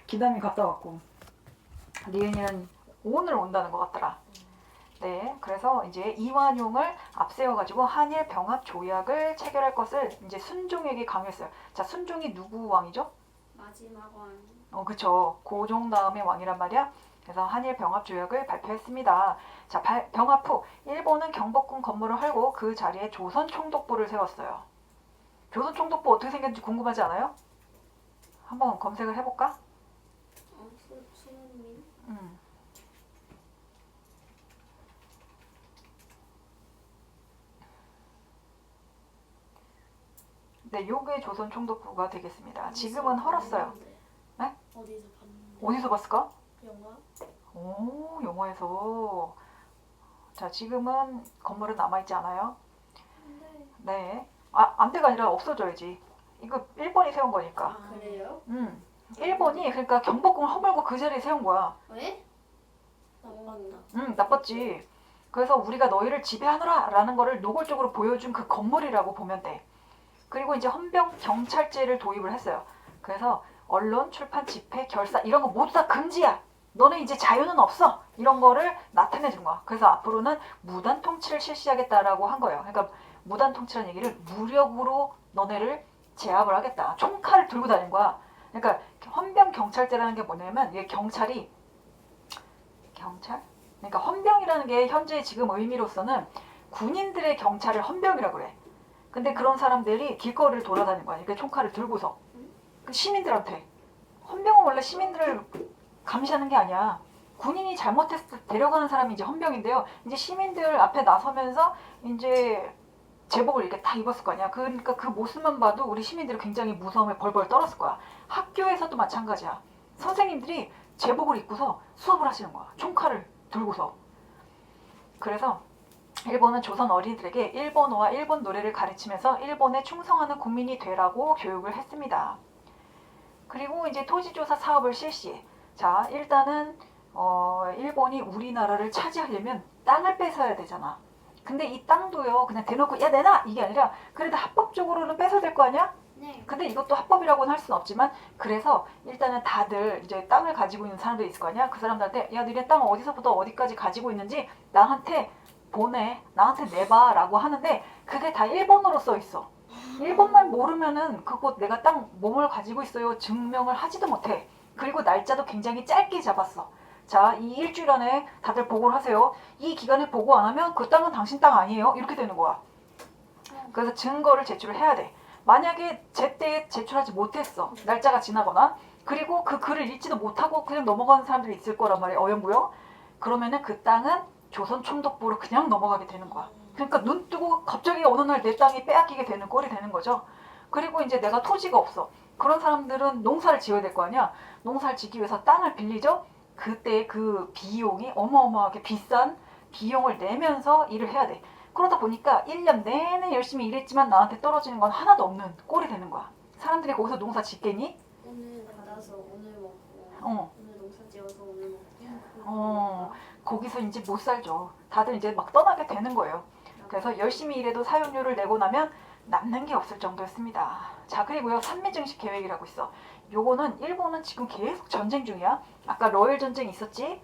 기담이 갔다 왔고 리은이는 오늘 온다는 것 같더라. 네, 그래서 이제 이완용을 앞세워가지고 한일 병합 조약을 체결할 것을 이제 순종에게 강요했어요. 자, 순종이 누구 왕이죠? 마지막 왕. 그쵸. 고종 다음의 왕이란 말이야. 그래서 한일 병합 조약을 발표했습니다. 자, 병합 후 일본은 경복궁 건물을 헐고 그 자리에 조선 총독부를 세웠어요. 조선 총독부 어떻게 생겼는지 궁금하지 않아요? 한번 검색을 해볼까? 수민민. 네, 요게 조선 총독부가 되겠습니다. 지금은 헐었어요. 네? 어디서 봤는데? 어디서 봤을까? 영화? 오, 영화에서. 자, 지금은 건물은 남아있지 않아요? 네. 네. 아, 안돼가 아니라 없어져야지. 이거 일본이 세운 거니까. 그래요? 일본이 그러니까 경복궁을 허물고 그 자리에 세운 거야. 왜? 나빴나? 나빴지. 그래서 우리가 너희를 지배하노라 라는 거를 노골적으로 보여준 그 건물이라고 보면 돼. 그리고 이제 헌병 경찰제를 도입을 했어요. 그래서 언론, 출판, 집회, 결사 이런 거 모두 다 금지야. 너네 이제 자유는 없어. 이런 거를 나타내 준 거야. 그래서 앞으로는 무단 통치를 실시하겠다라고 한 거예요. 그러니까 무단 통치라는 얘기를 무력으로 너네를 제압을 하겠다. 총칼을 들고 다닌 거야. 그러니까 헌병 경찰제라는 게 뭐냐면 이게 경찰? 그러니까 헌병이라는 게 현재 지금 의미로서는 군인들의 경찰을 헌병이라고 그래. 근데 그런 사람들이 길거리를 돌아다니는 거야. 그러니까 총칼을 들고서. 그 시민들한테. 헌병은 원래 시민들을 감시하는 게 아니야. 군인이 잘못했을 때 데려가는 사람이 이제 헌병인데요. 이제 시민들 앞에 나서면서 이제 제복을 이렇게 다 입었을 거 아니야. 그러니까 그 모습만 봐도 우리 시민들은 굉장히 무서움에 벌벌 떨었을 거야. 학교에서도 마찬가지야. 선생님들이 제복을 입고서 수업을 하시는 거야. 총칼을 들고서. 그래서 일본은 조선 어린이들에게 일본어와 일본 노래를 가르치면서 일본에 충성하는 국민이 되라고 교육을 했습니다. 그리고 이제 토지조사 사업을 실시해. 자, 일단은 일본이 우리나라를 차지하려면 땅을 뺏어야 되잖아. 근데 이 땅도요, 그냥 대놓고 야 내놔 이게 아니라 그래도 합법적으로는 뺏어야 될 거 아니야? 네. 근데 이것도 합법이라고는 할 수는 없지만 그래서 일단은 다들 이제 땅을 가지고 있는 사람들이 있을 거 아니야? 그 사람들한테 야 너네 땅 어디서부터 어디까지 가지고 있는지 나한테 보내, 나한테 내봐 라고 하는데 그게 다 일본어로 써 있어. 일본말 모르면은 그곳 내가 땅 몸을 가지고 있어요 증명을 하지도 못해. 그리고 날짜도 굉장히 짧게 잡았어. 자, 이 일주일 안에 다들 보고를 하세요. 이 기간에 보고 안 하면 그 땅은 당신 땅 아니에요. 이렇게 되는 거야. 그래서 증거를 제출을 해야 돼. 만약에 제때에 제출하지 못했어. 날짜가 지나거나 그리고 그 글을 읽지도 못하고 그냥 넘어가는 사람들이 있을 거란 말이야. 어영부영. 그러면은 그 땅은 조선 총독부로 그냥 넘어가게 되는 거야. 그러니까 눈 뜨고 갑자기 어느 날 내 땅이 빼앗기게 되는 꼴이 되는 거죠. 그리고 이제 내가 토지가 없어. 그런 사람들은 농사를 지어야 될 거 아니야. 농사를 짓기 위해서 땅을 빌리죠. 그때 그 비용이 어마어마하게 비싼 비용을 내면서 일을 해야 돼. 그러다 보니까 1년 내내 열심히 일했지만 나한테 떨어지는 건 하나도 없는 꼴이 되는 거야. 사람들이 거기서 농사 짓겠니? 오늘 받아서 오늘 먹고 오늘 농사 지어서 오늘 먹고 거기서 이제 못 살죠. 다들 이제 막 떠나게 되는 거예요. 그래서 열심히 일해도 사용료를 내고 나면 남는 게 없을 정도였습니다. 자, 그리고요, 산미증식 계획이라고 있어. 요거는 일본은 지금 계속 전쟁 중이야. 아까 러일 전쟁 있었지?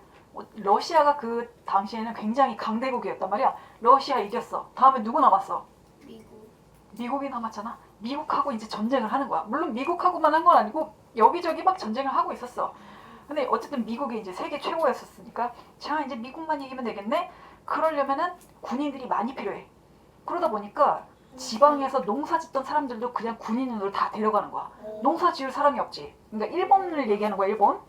러시아가 그 당시에는 굉장히 강대국이었단 말이야. 러시아 이겼어. 다음에 누구 남았어? 미국. 미국이 남았잖아. 미국하고 이제 전쟁을 하는 거야. 물론 미국하고만 한 건 아니고 여기저기 막 전쟁을 하고 있었어. 근데 어쨌든 미국이 이제 세계 최고였었으니까 자, 이제 미국만 이기면 되겠네? 그러려면은 군인들이 많이 필요해. 그러다 보니까 지방에서 농사 짓던 사람들도 그냥 군인으로 다 데려가는 거야. 농사 지을 사람이 없지. 그러니까 일본을 얘기하는 거야, 일본.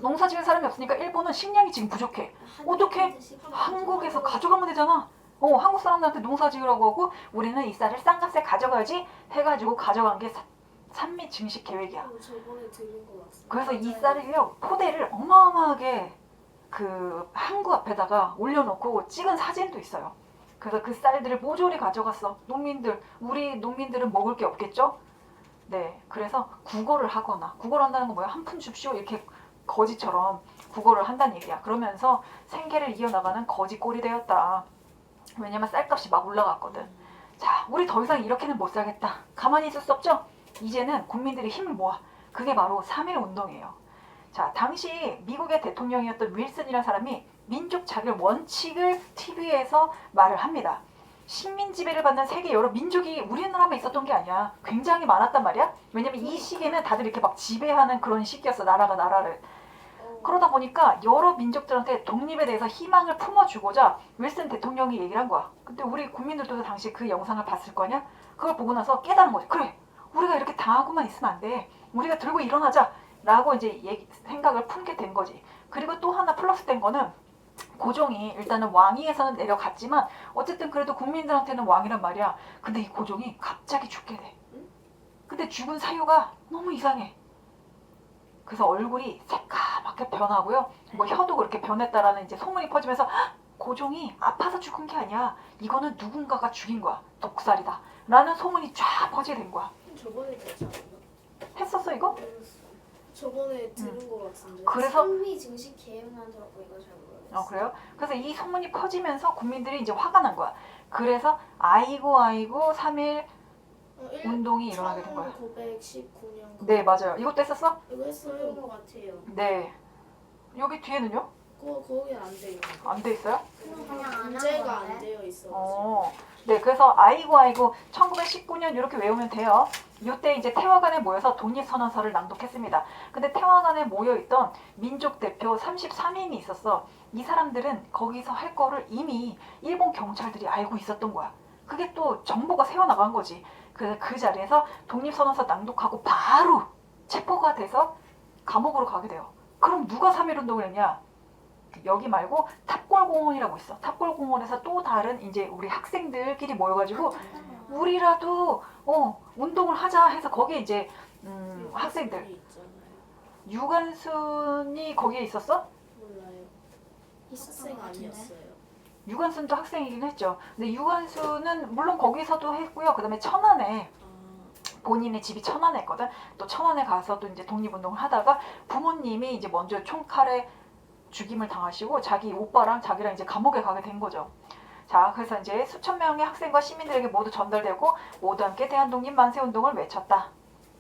농사 지을 사람이 없으니까 일본은 식량이 지금 부족해. 어떻게? 한국에서 가져가면 되잖아. 한국 사람들한테 농사 지으라고 하고 우리는 이 쌀을 싼 값에 가져가야지 해가지고 가져간 게 산미 증식 계획이야. 저번에 들은 거 같습니다. 그래서 이 쌀을요, 포대를 어마어마하게 그 항구 앞에다가 올려놓고 찍은 사진도 있어요. 그래서 그 쌀들을 모조리 가져갔어. 우리 농민들은 먹을 게 없겠죠? 네, 그래서 구걸을 하거나, 구걸을 한다는 건 뭐야? 한 푼 줍쇼 이렇게 거지처럼 구걸을 한다는 얘기야. 그러면서 생계를 이어나가는 거지 꼴이 되었다. 왜냐면 쌀값이 막 올라갔거든. 자, 우리 더 이상 이렇게는 못 살겠다. 가만히 있을 수 없죠? 이제는 국민들이 힘을 모아. 그게 바로 3.1 운동이에요. 자, 당시 미국의 대통령이었던 윌슨이라는 사람이 민족 자결 원칙을 TV에서 말을 합니다. 식민 지배를 받는 세계 여러 민족이 우리나라만 있었던 게 아니야. 굉장히 많았단 말이야. 왜냐면 이 시기는 다들 이렇게 막 지배하는 그런 시기였어. 나라가 나라를. 그러다 보니까 여러 민족들한테 독립에 대해서 희망을 품어주고자 윌슨 대통령이 얘기를 한 거야. 근데 우리 국민들도 당시 그 영상을 봤을 거냐? 그걸 보고 나서 깨달은 거지. 그래, 우리가 이렇게 당하고만 있으면 안 돼. 우리가 들고 일어나자 라고 이제 생각을 품게 된 거지. 그리고 또 하나 플러스 된 거는 고종이 일단은 왕위에서는 내려갔지만 어쨌든 그래도 국민들한테는 왕이란 말이야. 근데 이 고종이 갑자기 죽게 돼. 근데 죽은 사유가 너무 이상해. 그래서 얼굴이 새까맣게 변하고요. 뭐 혀도 그렇게 변했다라는 이제 소문이 퍼지면서 고종이 아파서 죽은 게 아니야. 이거는 누군가가 죽인 거야. 독살이다. 라는 소문이 쫙 퍼지게 된 거야. 저번에 듣지 않았나? 했었어 이거? 저번에 들은 거 같은데. 그래서- 상위 증식 계획만 들었고 이거 잘 모르겠어. 그래요? 그래서 이 소문이 퍼지면서 국민들이 이제 화가 난 거야. 그래서 아이고 3.1 운동이 일어나게 된 거야. 1919년. 네, 맞아요. 이것도 했었어? 이거 했어요. 거 같아요. 네. 여기 뒤에는요? 거기는 안 돼요. 안 돼 있어요? 문제가 안 되어 있어. 네, 그래서 아이고 1919년 이렇게 외우면 돼요. 이때 이제 태화관에 모여서 독립선언서를 낭독했습니다. 근데 태화관에 모여있던 민족 대표 33인이 있었어. 이 사람들은 거기서 할 거를 이미 일본 경찰들이 알고 있었던 거야. 그게 또 정보가 새어나간 거지. 그래서 그 자리에서 독립선언서 낭독하고 바로 체포가 돼서 감옥으로 가게 돼요. 그럼 누가 3.1 운동을 했냐? 여기 말고 탑골공원이라고 있어. 탑골공원에서 또 다른 이제 우리 학생들끼리 모여가지고 우리라도 운동을 하자 해서 거기에 이제 학생들 있잖아요. 유관순이 거기에 있었어? 몰라요. 학생 아니었어요. 유관순도 학생이긴 했죠. 근데 유관순은 물론 거기서도 했고요. 그다음에 천안에 본인의 집이 천안에거든. 또 천안에 가서도 이제 독립운동을 하다가 부모님이 이제 먼저 총칼에 죽임을 당하시고 자기 오빠랑 자기랑 이제 감옥에 가게 된 거죠. 자, 그래서 이제 수천 명의 학생과 시민들에게 모두 전달되고 모두 함께 대한독립 만세운동을 외쳤다.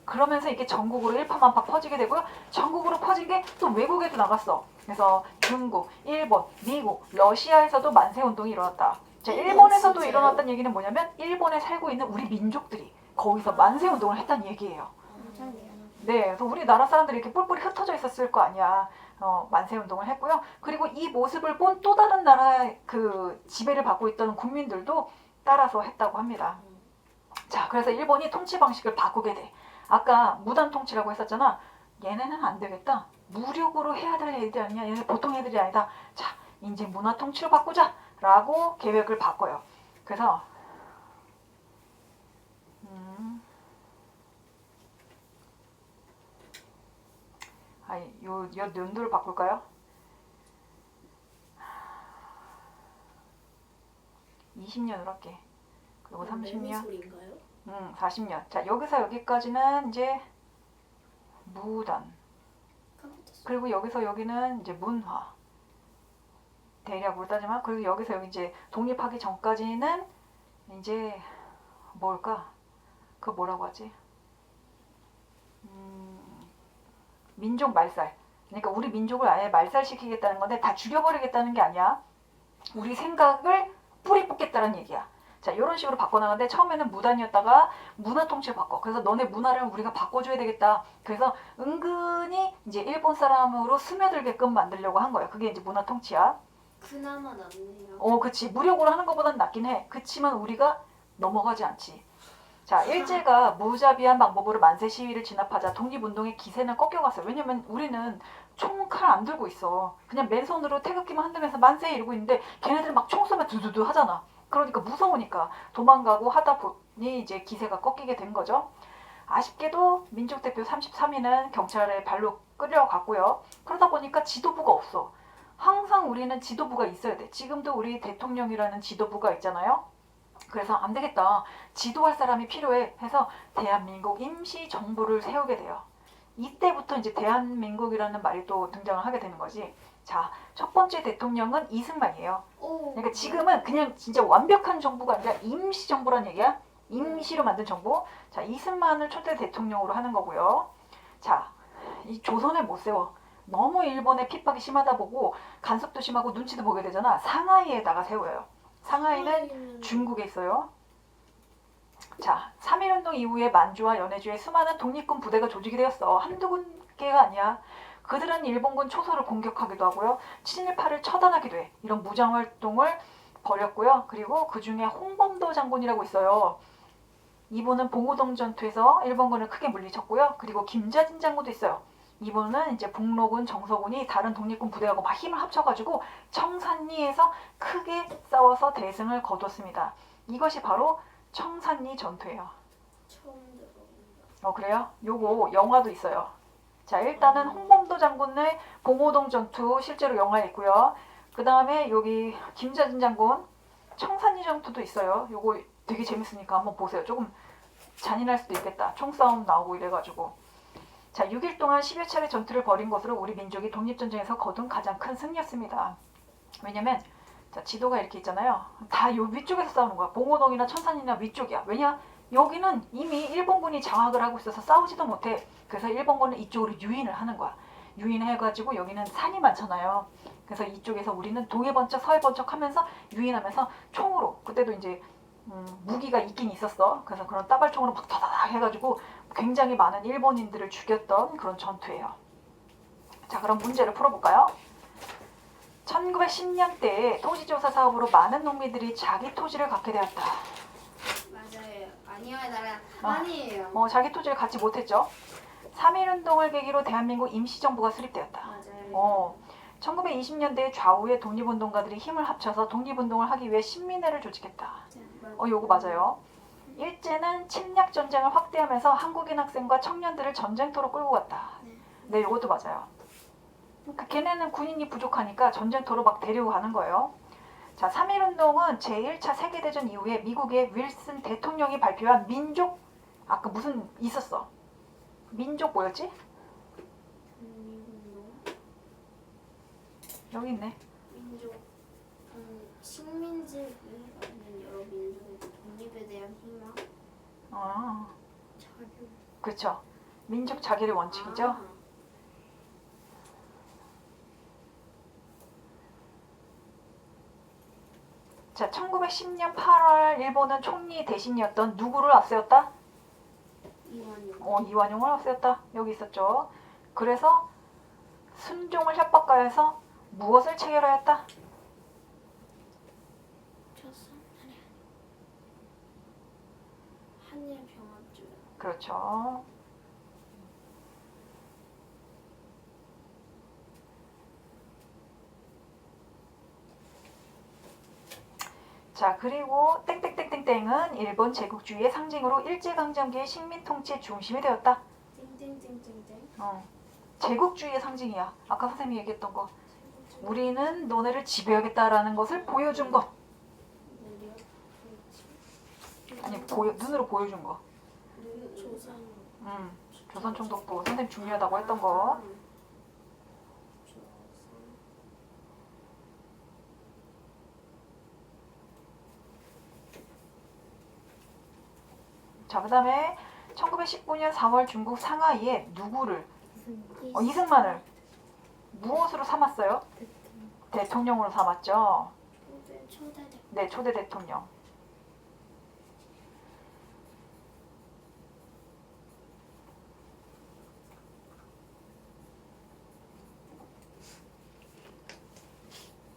그러면서 이게 전국으로 일파만파 퍼지게 되고요. 전국으로 퍼진 게 또 외국에도 나갔어. 그래서 중국, 일본, 미국, 러시아에서도 만세운동이 일어났다. 자, 일본에서도 진짜요? 일어났다는 얘기는 뭐냐면 일본에 살고 있는 우리 민족들이 거기서 만세운동을 했다는 얘기예요. 네, 그래서 우리나라 사람들이 이렇게 뿔뿔이 흩어져 있었을 거 아니야. 만세운동을 했고요. 그리고 이 모습을 본 또 다른 나라의 그 지배를 받고 있던 국민들도 따라서 했다고 합니다. 자, 그래서 일본이 통치 방식을 바꾸게 돼. 아까 무단 통치라고 했었잖아. 얘네는 안 되겠다. 무력으로 해야 될 애들이 아니야. 얘네 보통 애들이 아니다. 자, 이제 문화 통치로 바꾸자. 라고 계획을 바꿔요. 그래서 요 연도를 바꿀까요? 20년으로 할게. 그리고 30년. 소리인가요? 40년. 자, 여기서 여기까지는 이제 무단. 그리고 여기서 여기는 이제 문화. 대략으로 따지면 그리고 여기서 여기 이제 독립하기 전까지는 이제 뭘까? 그거 뭐라고 하지? 민족 말살. 그러니까 우리 민족을 아예 말살시키겠다는 건데 다 죽여버리겠다는 게 아니야. 우리 생각을 뿌리 뽑겠다는 얘기야. 자, 이런 식으로 바꿔나가는데 처음에는 무단이었다가 문화 통치를 바꿔. 그래서 너네 문화를 우리가 바꿔줘야 되겠다. 그래서 은근히 이제 일본 사람으로 스며들게끔 만들려고 한 거야. 그게 이제 문화 통치야. 그나마 낫네요. 그치. 무력으로 하는 것보단 낫긴 해. 그치만 우리가 넘어가지 않지. 자, 일제가 무자비한 방법으로 만세 시위를 진압하자 독립운동의 기세는 꺾여갔어요. 왜냐면 우리는 총칼 안 들고 있어. 그냥 맨손으로 태극기만 흔들면서 만세 이러고 있는데 걔네들은 막 총 쏘면 두두두 하잖아. 그러니까 무서우니까 도망가고 하다 보니 이제 기세가 꺾이게 된 거죠. 아쉽게도 민족대표 33인은 경찰에 발로 끌려갔고요. 그러다 보니까 지도부가 없어. 항상 우리는 지도부가 있어야 돼. 지금도 우리 대통령이라는 지도부가 있잖아요. 그래서 안 되겠다. 지도할 사람이 필요해 해서 대한민국 임시정부를 세우게 돼요. 이때부터 이제 대한민국이라는 말이 또 등장을 하게 되는 거지. 자, 첫 번째 대통령은 이승만이에요. 그러니까 지금은 그냥 진짜 완벽한 정부가 아니라 임시정부란 얘기야. 임시로 만든 정부. 자, 이승만을 초대 대통령으로 하는 거고요. 자, 이 조선에 못 세워. 너무 일본의 핍박이 심하다 보고 간섭도 심하고 눈치도 보게 되잖아. 상하이에다가 세워요. 상하이는 중국에 있어요. 자, 3.1운동 이후에 만주와 연해주에 수많은 독립군 부대가 조직이 되었어. 한두 개가 아니야. 그들은 일본군 초소를 공격하기도 하고요. 친일파를 처단하기도 해. 이런 무장활동을 벌였고요. 그리고 그 중에 홍범도 장군이라고 있어요. 이분은 봉오동 전투에서 일본군을 크게 물리쳤고요. 그리고 김자진 장군도 있어요. 이분은 이제 북로군, 정서군이 다른 독립군 부대하고 막 힘을 합쳐가지고 청산리에서 크게 싸워서 대승을 거뒀습니다. 이것이 바로 청산리 전투예요. 처음 들어본다. 그래요? 요거 영화도 있어요. 자, 일단은 홍범도 장군의 봉오동 전투 실제로 영화에 있고요. 그 다음에 여기 김자진 장군 청산리 전투도 있어요. 요거 되게 재밌으니까 한번 보세요. 조금 잔인할 수도 있겠다. 총싸움 나오고 이래가지고. 자, 6일 동안 10여 차례 전투를 벌인 것으로 우리 민족이 독립전쟁에서 거둔 가장 큰 승리였습니다. 왜냐면 자, 지도가 이렇게 있잖아요. 다 요 위쪽에서 싸우는 거야. 봉오동이나 천산이나 위쪽이야. 왜냐? 여기는 이미 일본군이 장악을 하고 있어서 싸우지도 못해. 그래서 일본군은 이쪽으로 유인을 하는 거야. 유인해가지고 여기는 산이 많잖아요. 그래서 이쪽에서 우리는 동해 번쩍 서해 번쩍 하면서 유인하면서 총으로, 그때도 이제 무기가 있긴 있었어. 그래서 그런 따발총으로 막 다다닥 해가지고 굉장히 많은 일본인들을 죽였던 그런 전투예요. 자, 그럼 문제를 풀어볼까요? 1910년대에 토지조사 사업으로 많은 농민들이 자기 토지를 갖게 되었다. 맞아요. 아니요, 나라 아니에요. 자기 토지를 갖지 못했죠. 3.1운동을 계기로 대한민국 임시정부가 수립되었다. 맞아요. 1920년대 좌우의 독립운동가들이 힘을 합쳐서 독립운동을 하기 위해 신민회를 조직했다. 요거 맞아요. 일제는 침략전쟁을 확대하면서 한국인 학생과 청년들을 전쟁터로 끌고 갔다. 네, 요것도 맞아요. 그러니까 걔네는 군인이 부족하니까 전쟁터로 막 데리고 가는 거예요. 자, 3.1운동은 제1차 세계대전 이후에 미국의 윌슨 대통령이 발표한 민족, 아까 무슨 있었어. 민족 뭐였지? 여기 있네. 민족, 식민지를 하는 여러 민족의 독립에 대한 희망. 자유. 그렇죠. 민족 자기의 원칙이죠. 자, 1910년 8월 일본은 총리 대신이었던 누구를 앞세웠다? 이완용. 이완용을 앞세웠다. 여기 있었죠. 그래서 순종을 협박가해서 무엇을 체결하였다? 한일 병합조약. 그렇죠. 자, 그리고 땡땡땡땡땡은 일본 제국주의의 상징으로 일제강점기의 식민통치의 중심이 되었다. 땡땡땡땡땡. 제국주의의 상징이야. 아까 선생님이 얘기했던 거. 우리는 너네를 지배하겠다라는 것을 보여준 것. 아니, 눈으로 보여준 거. 조선. 조선총독부 선생님 중요하다고 했던 거. 자, 그 다음에 1919년 4월 중국 상하이에 누구를, 이승만을 무엇으로 삼았어요? 대통령으로 삼았죠. 네, 초대 대통령.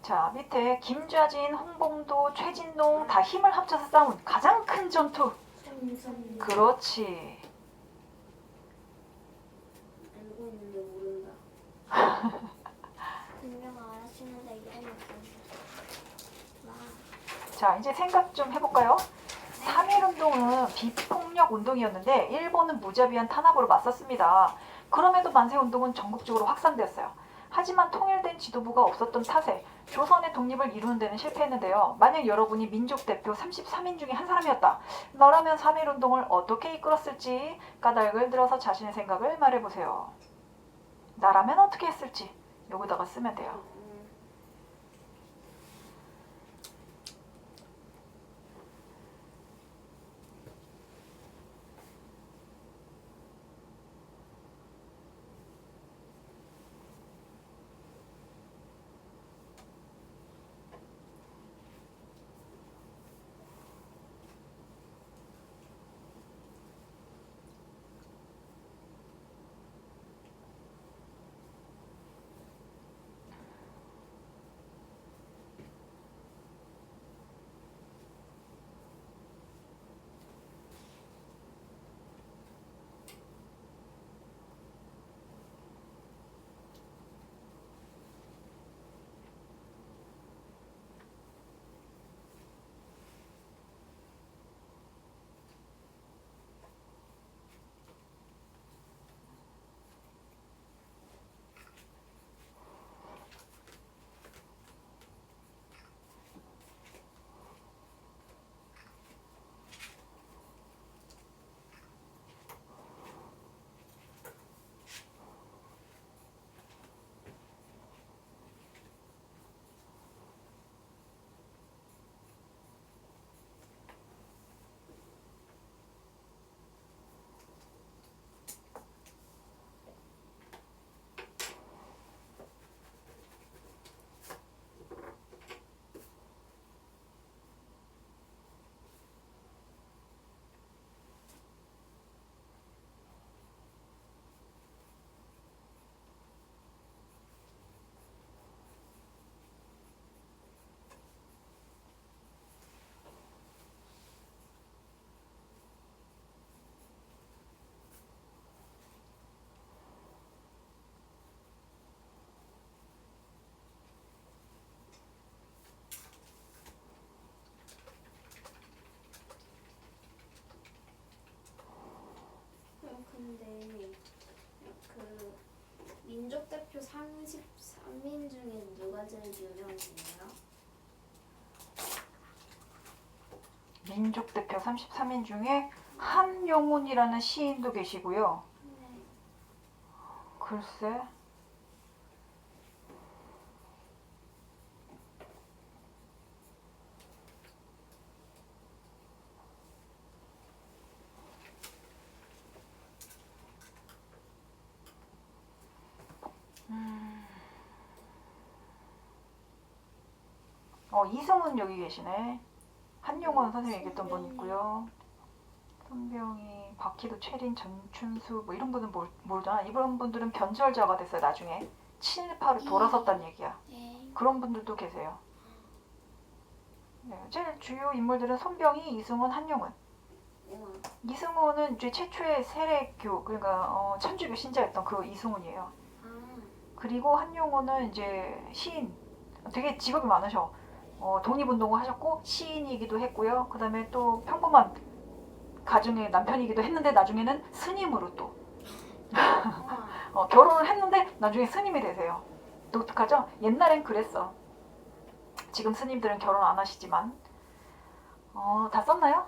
자, 밑에 김좌진, 홍범도, 최진동 다 힘을 합쳐서 싸운 가장 큰 전투. 그렇지. 알고 있는데 모른다. 분명 알았는데 이름이 자, 이제 생각 좀 해볼까요? 3.1운동은 비폭력 운동이었는데 일본은 무자비한 탄압으로 맞섰습니다. 그럼에도 만세운동은 전국적으로 확산되었어요. 하지만 통일된 지도부가 없었던 탓에 조선의 독립을 이루는 데는 실패했는데요. 만약 여러분이 민족 대표 33인 중에 한 사람이었다. 너라면 3.1운동을 어떻게 이끌었을지 까닭을 들어서 자신의 생각을 말해보세요. 나라면 어떻게 했을지 여기다가 쓰면 돼요. 민족 대표 33인 중에 누가 제일 유명해요? 민족 대표 33인 중에 한용운이라는 시인도 계시고요. 네. 글쎄. 이승훈 여기 계시네. 한용운 선생님 얘기했던 분 있고요. 손병희, 박희도, 최린, 전춘수 뭐 이런 분은 모르잖아. 이런 분들은 변절자가 됐어요. 나중에 친일파로 돌아섰다는 얘기야. 네. 그런 분들도 계세요. 네, 제일 주요 인물들은 손병희, 이승훈, 한용운. 우와. 이승훈은 이제 최초의 세례교, 그러니까 천주교 신자였던 그 이승훈이에요. 아, 그리고 한용운은 이제 시인, 되게 직업이 많으셔. 독립운동을 하셨고 시인이기도 했고요. 그 다음에 또 평범한 가정의 남편이기도 했는데 나중에는 스님으로 또 우와. 결혼을 했는데 나중에 스님이 되세요. 독특하죠? 옛날엔 그랬어. 지금 스님들은 결혼 안 하시지만 다 썼나요?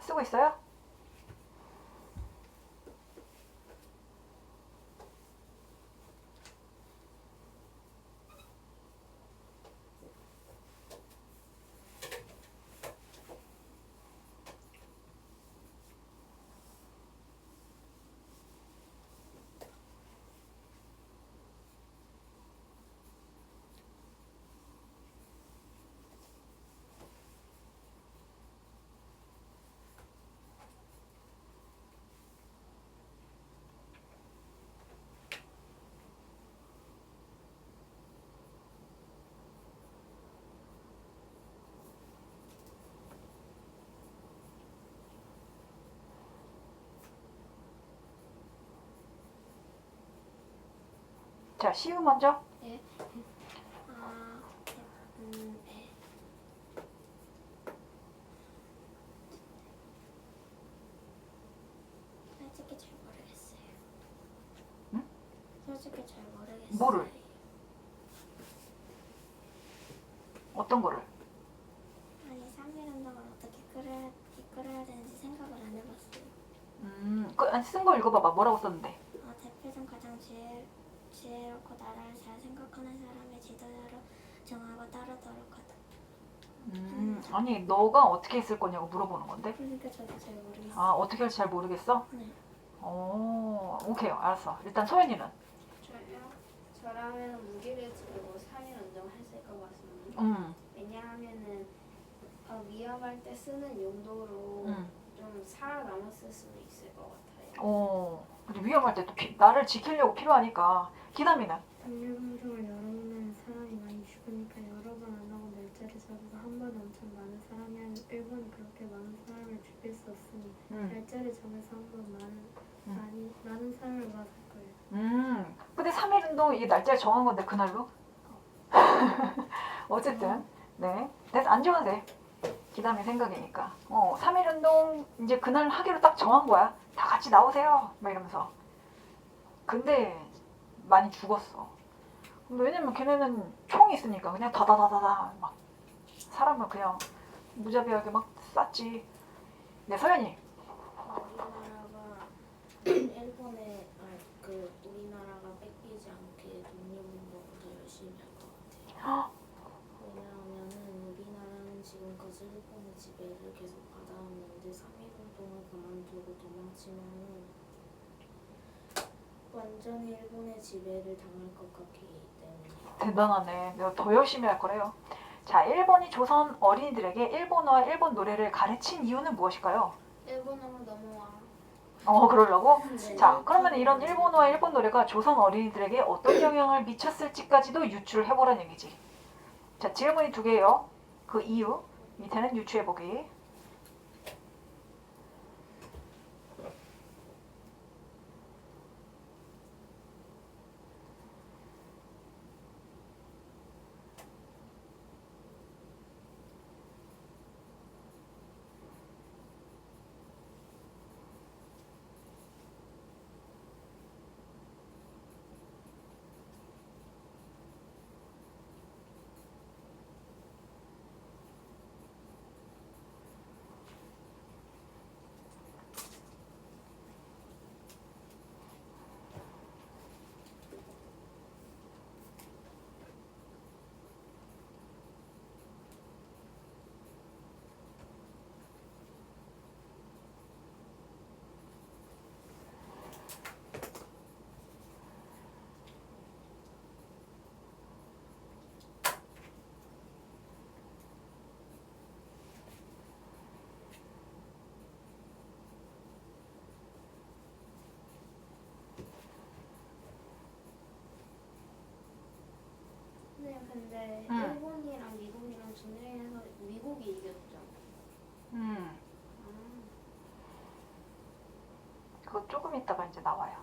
쓰고 있어요? 자, 시우 먼저. 네. 네. 솔직히 잘 모르겠어요. 응? 솔직히 잘 모르겠어요. 뭐를? 어떤 거를? 아니 3.1운동을 어떻게 이끌어야 되는지 생각을 안 해봤어요. 쓴 거 읽어봐봐. 뭐라고 썼는데? 대표 중 가장 지혜롭고 나라를 잘 생각하는 사람의 지도자로 정하고 따르도록 하다. 아니 너가 어떻게 했을 거냐고 물어보는 건데. 그러니까 저도 잘 모르겠어요. 아, 어떻게 할지 잘 모르겠어? 네. 오케이, 알았어. 일단 소연이는? 저라면 무기를 들고 3.1운동 했을 것 같습니다. 왜냐하면은 위험할 때 쓰는 용도로 좀 살아남았을 수도 있을 것 같아요. 근데 위험할 때 또 나를 지키려고 필요하니까. 기남이는? 독립운동을 여러 번 하는 사람이 많이 죽으니까 여러 번 안 하고 날짜를 잡아서 한 번에 엄청 많은 사람이 하는 일본이 그렇게 많은 사람을 죽일 수 없으니 날짜를 정해서 한 번 많은 사람을 맞을 거예요. 근데 3.1운동 이게 날짜를 정한 건데 그날로? 어쨌든 네, 됐어. 안 정해도 돼. 기남이 생각이니까. 3.1운동 이제 그날 하기로 딱 정한 거야. 다 같이 나오세요. 막 이러면서. 근데 많이 죽었어. 근데 왜냐면 걔네는 총이 있으니까 그냥 다다다다다 막 사람을 그냥 무자비하게 막 쐈지. 네, 서연이. 우리나라가 우리나라가 뺏기지 않게 독립운동을 열심히 할 것 같아요. 왜냐하면은 우리나라는 지금까지 일본의 지배를 계속 받아왔는데 3.1운동을 그만두고 도망치면은 완전히 일본의 지배를 당할 것 같기 때문에. 대단하네. 내가 더 열심히 할 거래요. 자, 일본이 조선 어린이들에게 일본어와 일본 노래를 가르친 이유는 무엇일까요? 일본으로 넘어와. 그러려고? 네. 자, 그러면 이런 일본어와 일본 노래가 조선 어린이들에게 어떤 영향을 미쳤을지까지도 유추를 해보라는 얘기지. 자, 질문이 2개예요. 그 이유 밑에는 유추해보기. 근데 응. 일본이랑 미국이랑 전쟁에서 미국이 이겼죠. 아, 그거 조금 있다가 이제 나와요.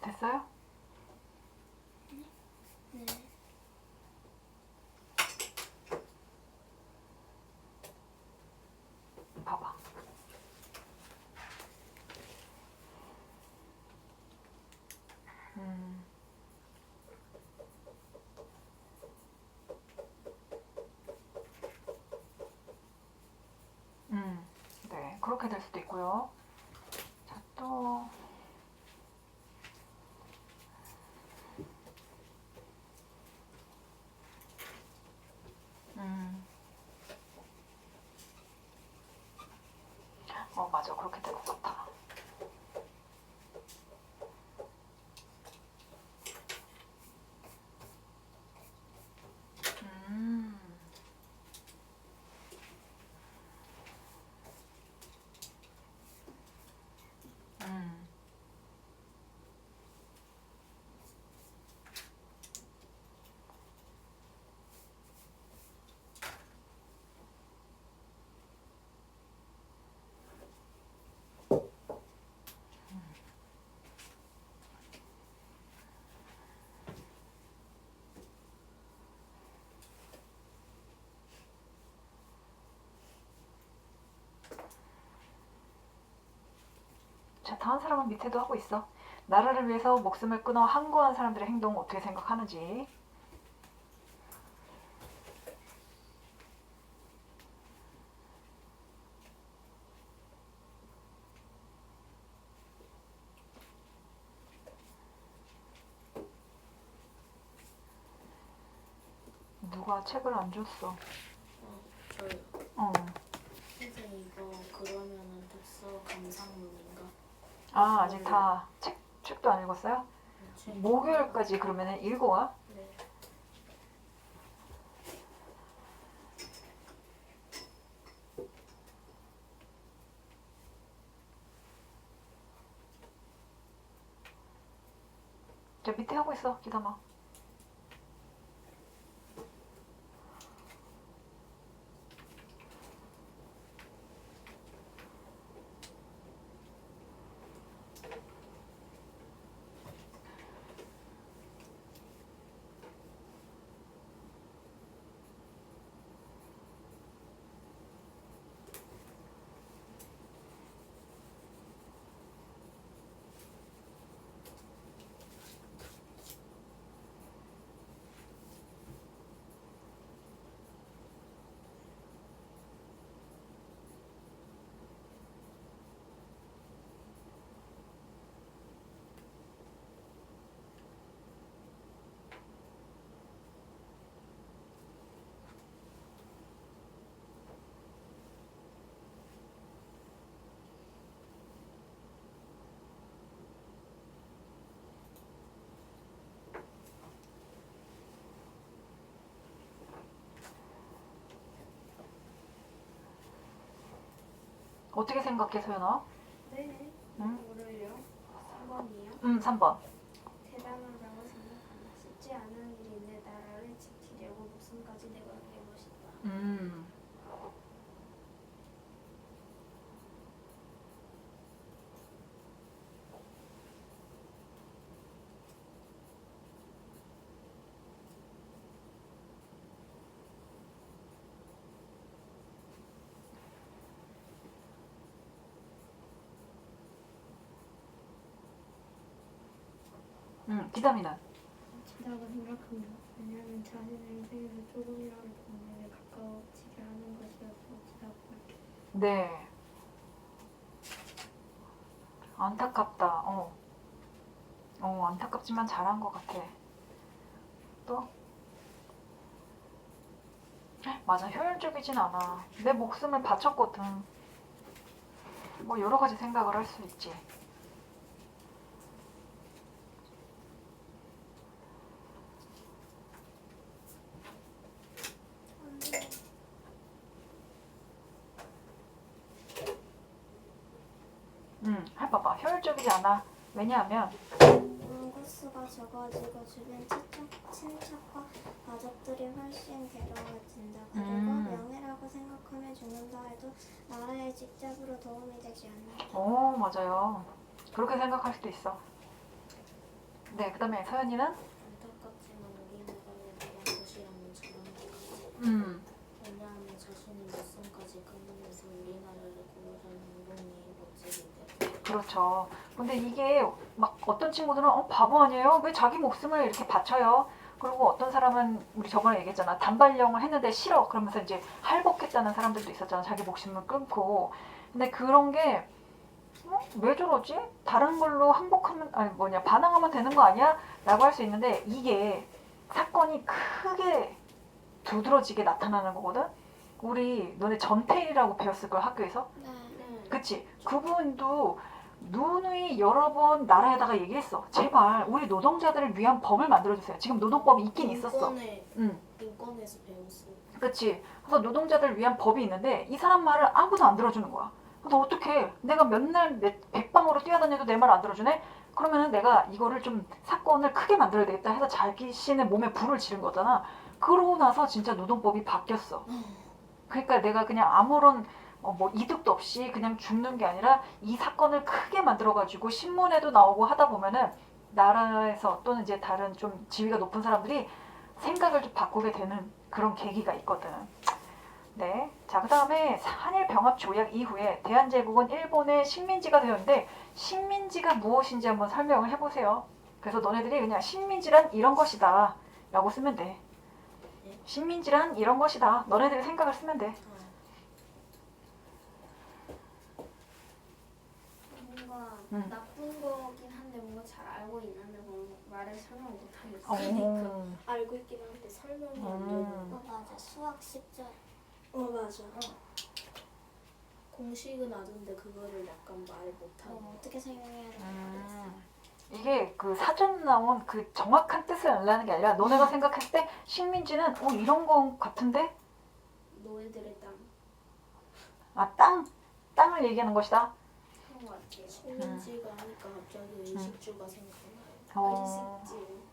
됐어요? 네. 봐봐. 음. 네, 그렇게 될 수도 있고요. 자, 또 맞아. 그렇게 될 것 같아. 음. 음. 자, 다음 사람은 밑에도 하고 있어. 나라를 위해서 목숨을 끊어 항거한 사람들의 행동 어떻게 생각하는지. 누가 책을 안 줬어? 저요. 어. 선생님 이거 그러면은 독서 감상문인가? 아직 다 책도 안 읽었어요? 목요일까지 그러면은 읽어와. 네. 저 밑에 하고 있어. 기다마. 어떻게 생각해, 소연아? 네. 응? 뭐를요? 3번이요? 3번. 대단하다고 생각한다. 쉽지 않은 일인데 나라를 지키려고 목숨까지 내거는 게 멋있다. 음. 기담이는? 멋지다고 생각합니다. 왜냐하면 자신의 인생에서 조금이라도 동물에 가까워지게 하는 것이어서 멋지다고 생각해요. 네. 안타깝다. 안타깝지만 잘한 것 같아. 또? 맞아, 효율적이진 않아. 내 목숨을 바쳤거든. 뭐 여러 가지 생각을 할 수 있지. 해봐봐. 효율적이지 않아. 왜냐하면 인구수가 적어지고 주변 친척과 가족들이 훨씬 괴로워진다. 그리고 명예라고 생각하며 죽는다 해도 나라에 직접으로 도움이 되지 않는다. 맞아요. 그렇게 생각할 수도 있어. 네, 그 다음에 서연이는? 안타깝지만 우리나라를 위한 것이라면 잘한 것 같아. 왜냐하면 자신의 목숨까지 끊으면서 우리나라를 구하려는 운동이 멋지기 때문에. 그렇죠. 근데 이게 막 어떤 친구들은 바보 아니에요? 왜 자기 목숨을 이렇게 바쳐요? 그리고 어떤 사람은 우리 저번에 얘기했잖아. 단발령을 했는데 싫어. 그러면서 이제 할복했다는 사람들도 있었잖아. 자기 목숨을 끊고. 근데 그런 게 왜 저러지? 다른 걸로 항복하면 반항하면 되는 거 아니야? 라고 할 수 있는데 이게 사건이 크게 두드러지게 나타나는 거거든. 우리 너네 전태일이라고 배웠을 걸 학교에서. 네. 그치? 그분도 누누이 여러 번 나라에다가 얘기했어. 제발 우리 노동자들을 위한 법을 만들어주세요. 지금 노동법이 있긴 있었어. 인권에서 배웠어요. 그치? 그래서 노동자들을 위한 법이 있는데 이 사람 말을 아무도 안 들어주는 거야. 너 어떡해? 내가 맨날 백방으로 뛰어다녀도 내 말 안 들어주네? 그러면은 내가 이거를 좀 사건을 크게 만들어야 되겠다 해서 자기 신의 몸에 불을 지른 거잖아. 그러고 나서 진짜 노동법이 바뀌었어. 그러니까 내가 그냥 아무런 이득도 없이 그냥 죽는 게 아니라 이 사건을 크게 만들어가지고 신문에도 나오고 하다 보면은 나라에서 또는 이제 다른 좀 지위가 높은 사람들이 생각을 좀 바꾸게 되는 그런 계기가 있거든. 네. 자, 그 다음에 한일 병합 조약 이후에 대한제국은 일본의 식민지가 되었는데 식민지가 무엇인지 한번 설명을 해보세요. 그래서 너네들이 그냥 식민지란 이런 것이다 라고 쓰면 돼. 식민지란 이런 것이다. 너네들이 생각을 쓰면 돼. 뭔가 음. 나쁜 거긴 한데 뭔가 잘 알고 있는데 뭔가 말을 설명 못하겠어. 알고 있긴 한데 설명이 안 되는. 맞아. 수학 10절. 맞아. 공식은 아는데 그거를 약간 말 못하는. 어떻게 설명해야 되나 이게 그 사전 나온 그 정확한 뜻을 알라는 게 아니라 너네가 생각했을 때 식민지는 이런 거 같은데? 노예들의 땅을 얘기하는 것이다. 그런 것 같아요. 식민지가 하니까 갑자기 의식주가 생각나요. 의식주.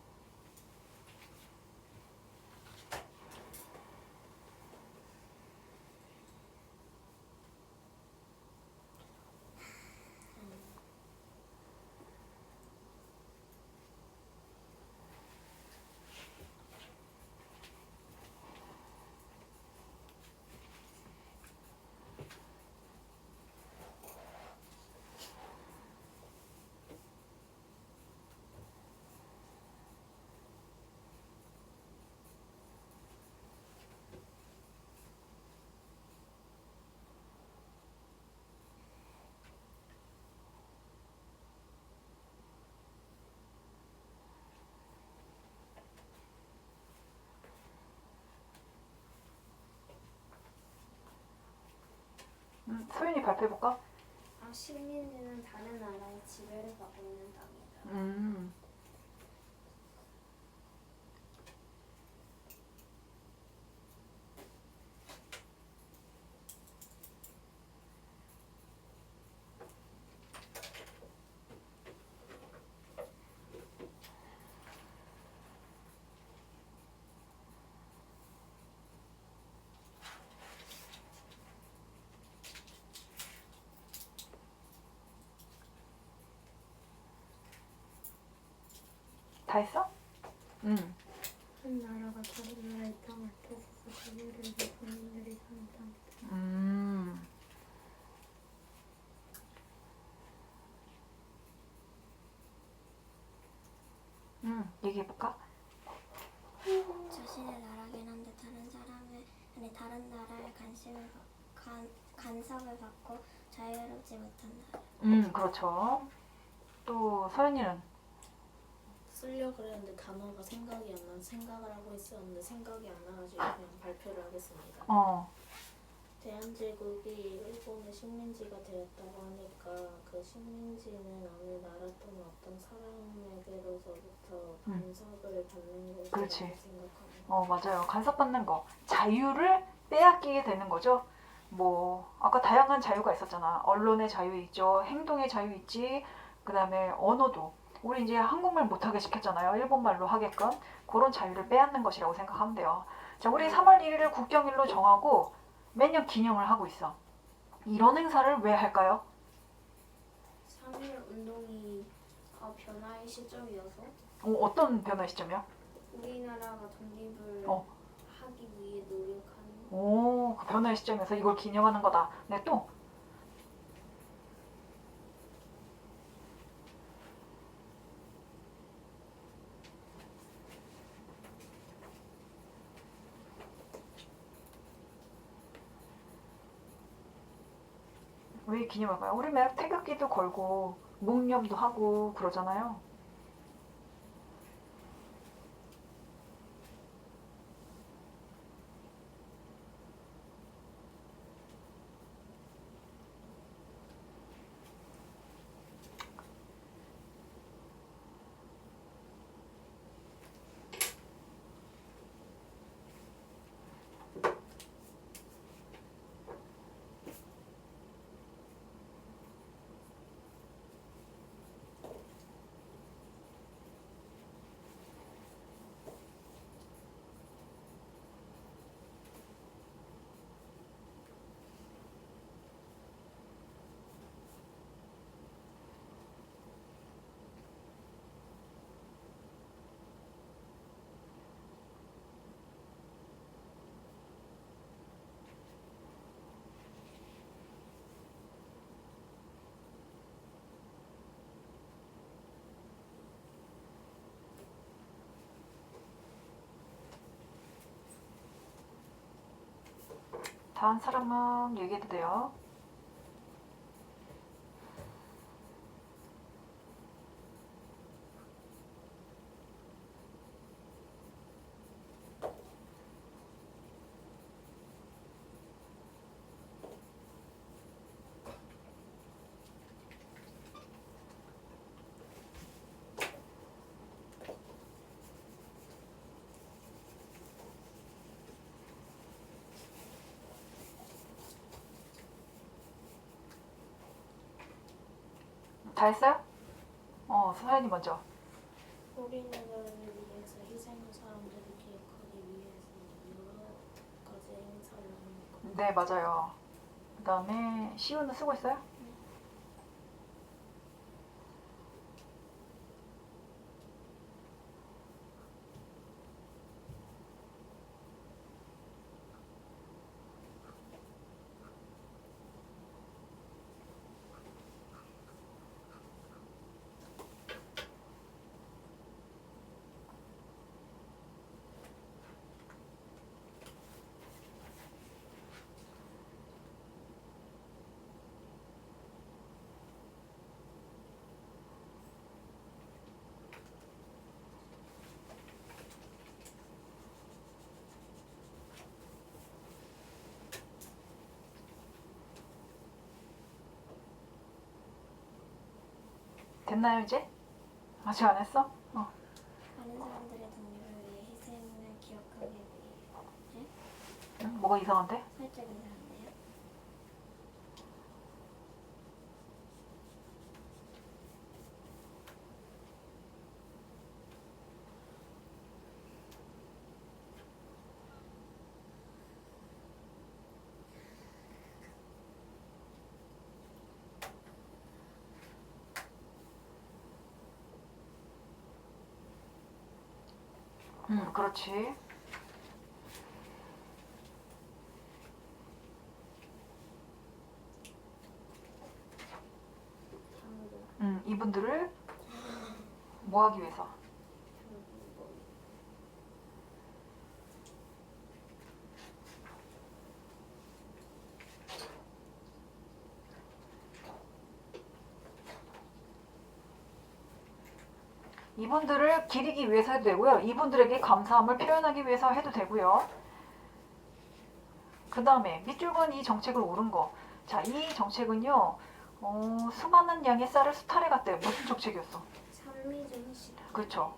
소윤이 발표해볼까? 식민지는 다른 나라의 지배를 받고 있는 땅이다. 다 했어? 응. 한 나라가 다른 나라의 땅을 뺏어서 거기를 내 국민들이 사는 땅이다. 얘기해볼까? 자신의 나라긴 한데 다른 나라의 간섭을 받고 자유롭지 못한 나라. 그렇죠. 또 서연이는? 쓰려고 그랬는데 단어가 생각이 안 나서 생각을 하고 있었는데 생각이 안 나가지고 그냥 발표를 하겠습니다. 대한제국이 일본의 식민지가 되었다고 하니까 그 식민지는 어느 나라 또는 어떤 사람에게로서부터 간섭을 받는 것이라고 그렇지. 생각합니다. 맞아요. 간섭받는 거. 자유를 빼앗기게 되는 거죠. 뭐 아까 다양한 자유가 있었잖아. 언론의 자유 있죠. 행동의 자유 있지. 그 다음에 언어도. 우리 이제 한국말 못하게 시켰잖아요. 일본말로 하게끔. 그런 자유를 빼앗는 것이라고 생각하면 돼요. 자, 우리 3월 1일을 국경일로 정하고 매년 기념을 하고 있어. 이런 행사를 왜 할까요? 3.1 운동이 변화의 시점이어서 어떤 변화의 시점이야? 우리나라가 독립을 하기 위해 노력하는 그 변화의 시점에서 이걸 기념하는 거다. 네, 또? 왜 기념할까요? 우리 막 태극기도 걸고 묵념도 하고 그러잖아요. 다음 사람은 얘기해도 돼요. 다 했어요? 서연이 먼저. 우리나라를 위해서 희생한 사람들을 기억하기 위해서 여러 가지 행사를 하는 것. 네, 맞아요. 그 다음에 시우는 쓰고 있어요? 됐나요, 이제? 아직 안 했어? 많은 사람들의 독립을 위해 희생을 기억하기 위해 뭐가 이상한데? 살짝 이상한데요? 그렇지. 이분들을 뭐 하기 위해서? 이분들을 기리기 위해서 해도 되고요. 이분들에게 감사함을 표현하기 위해서 해도 되고요. 그 다음에 밑줄근 이 정책을 옳은 거. 자, 이 정책은요. 수많은 양의 쌀을 수탈해 갔대요. 무슨 정책이었어? 산미정시. 그렇죠.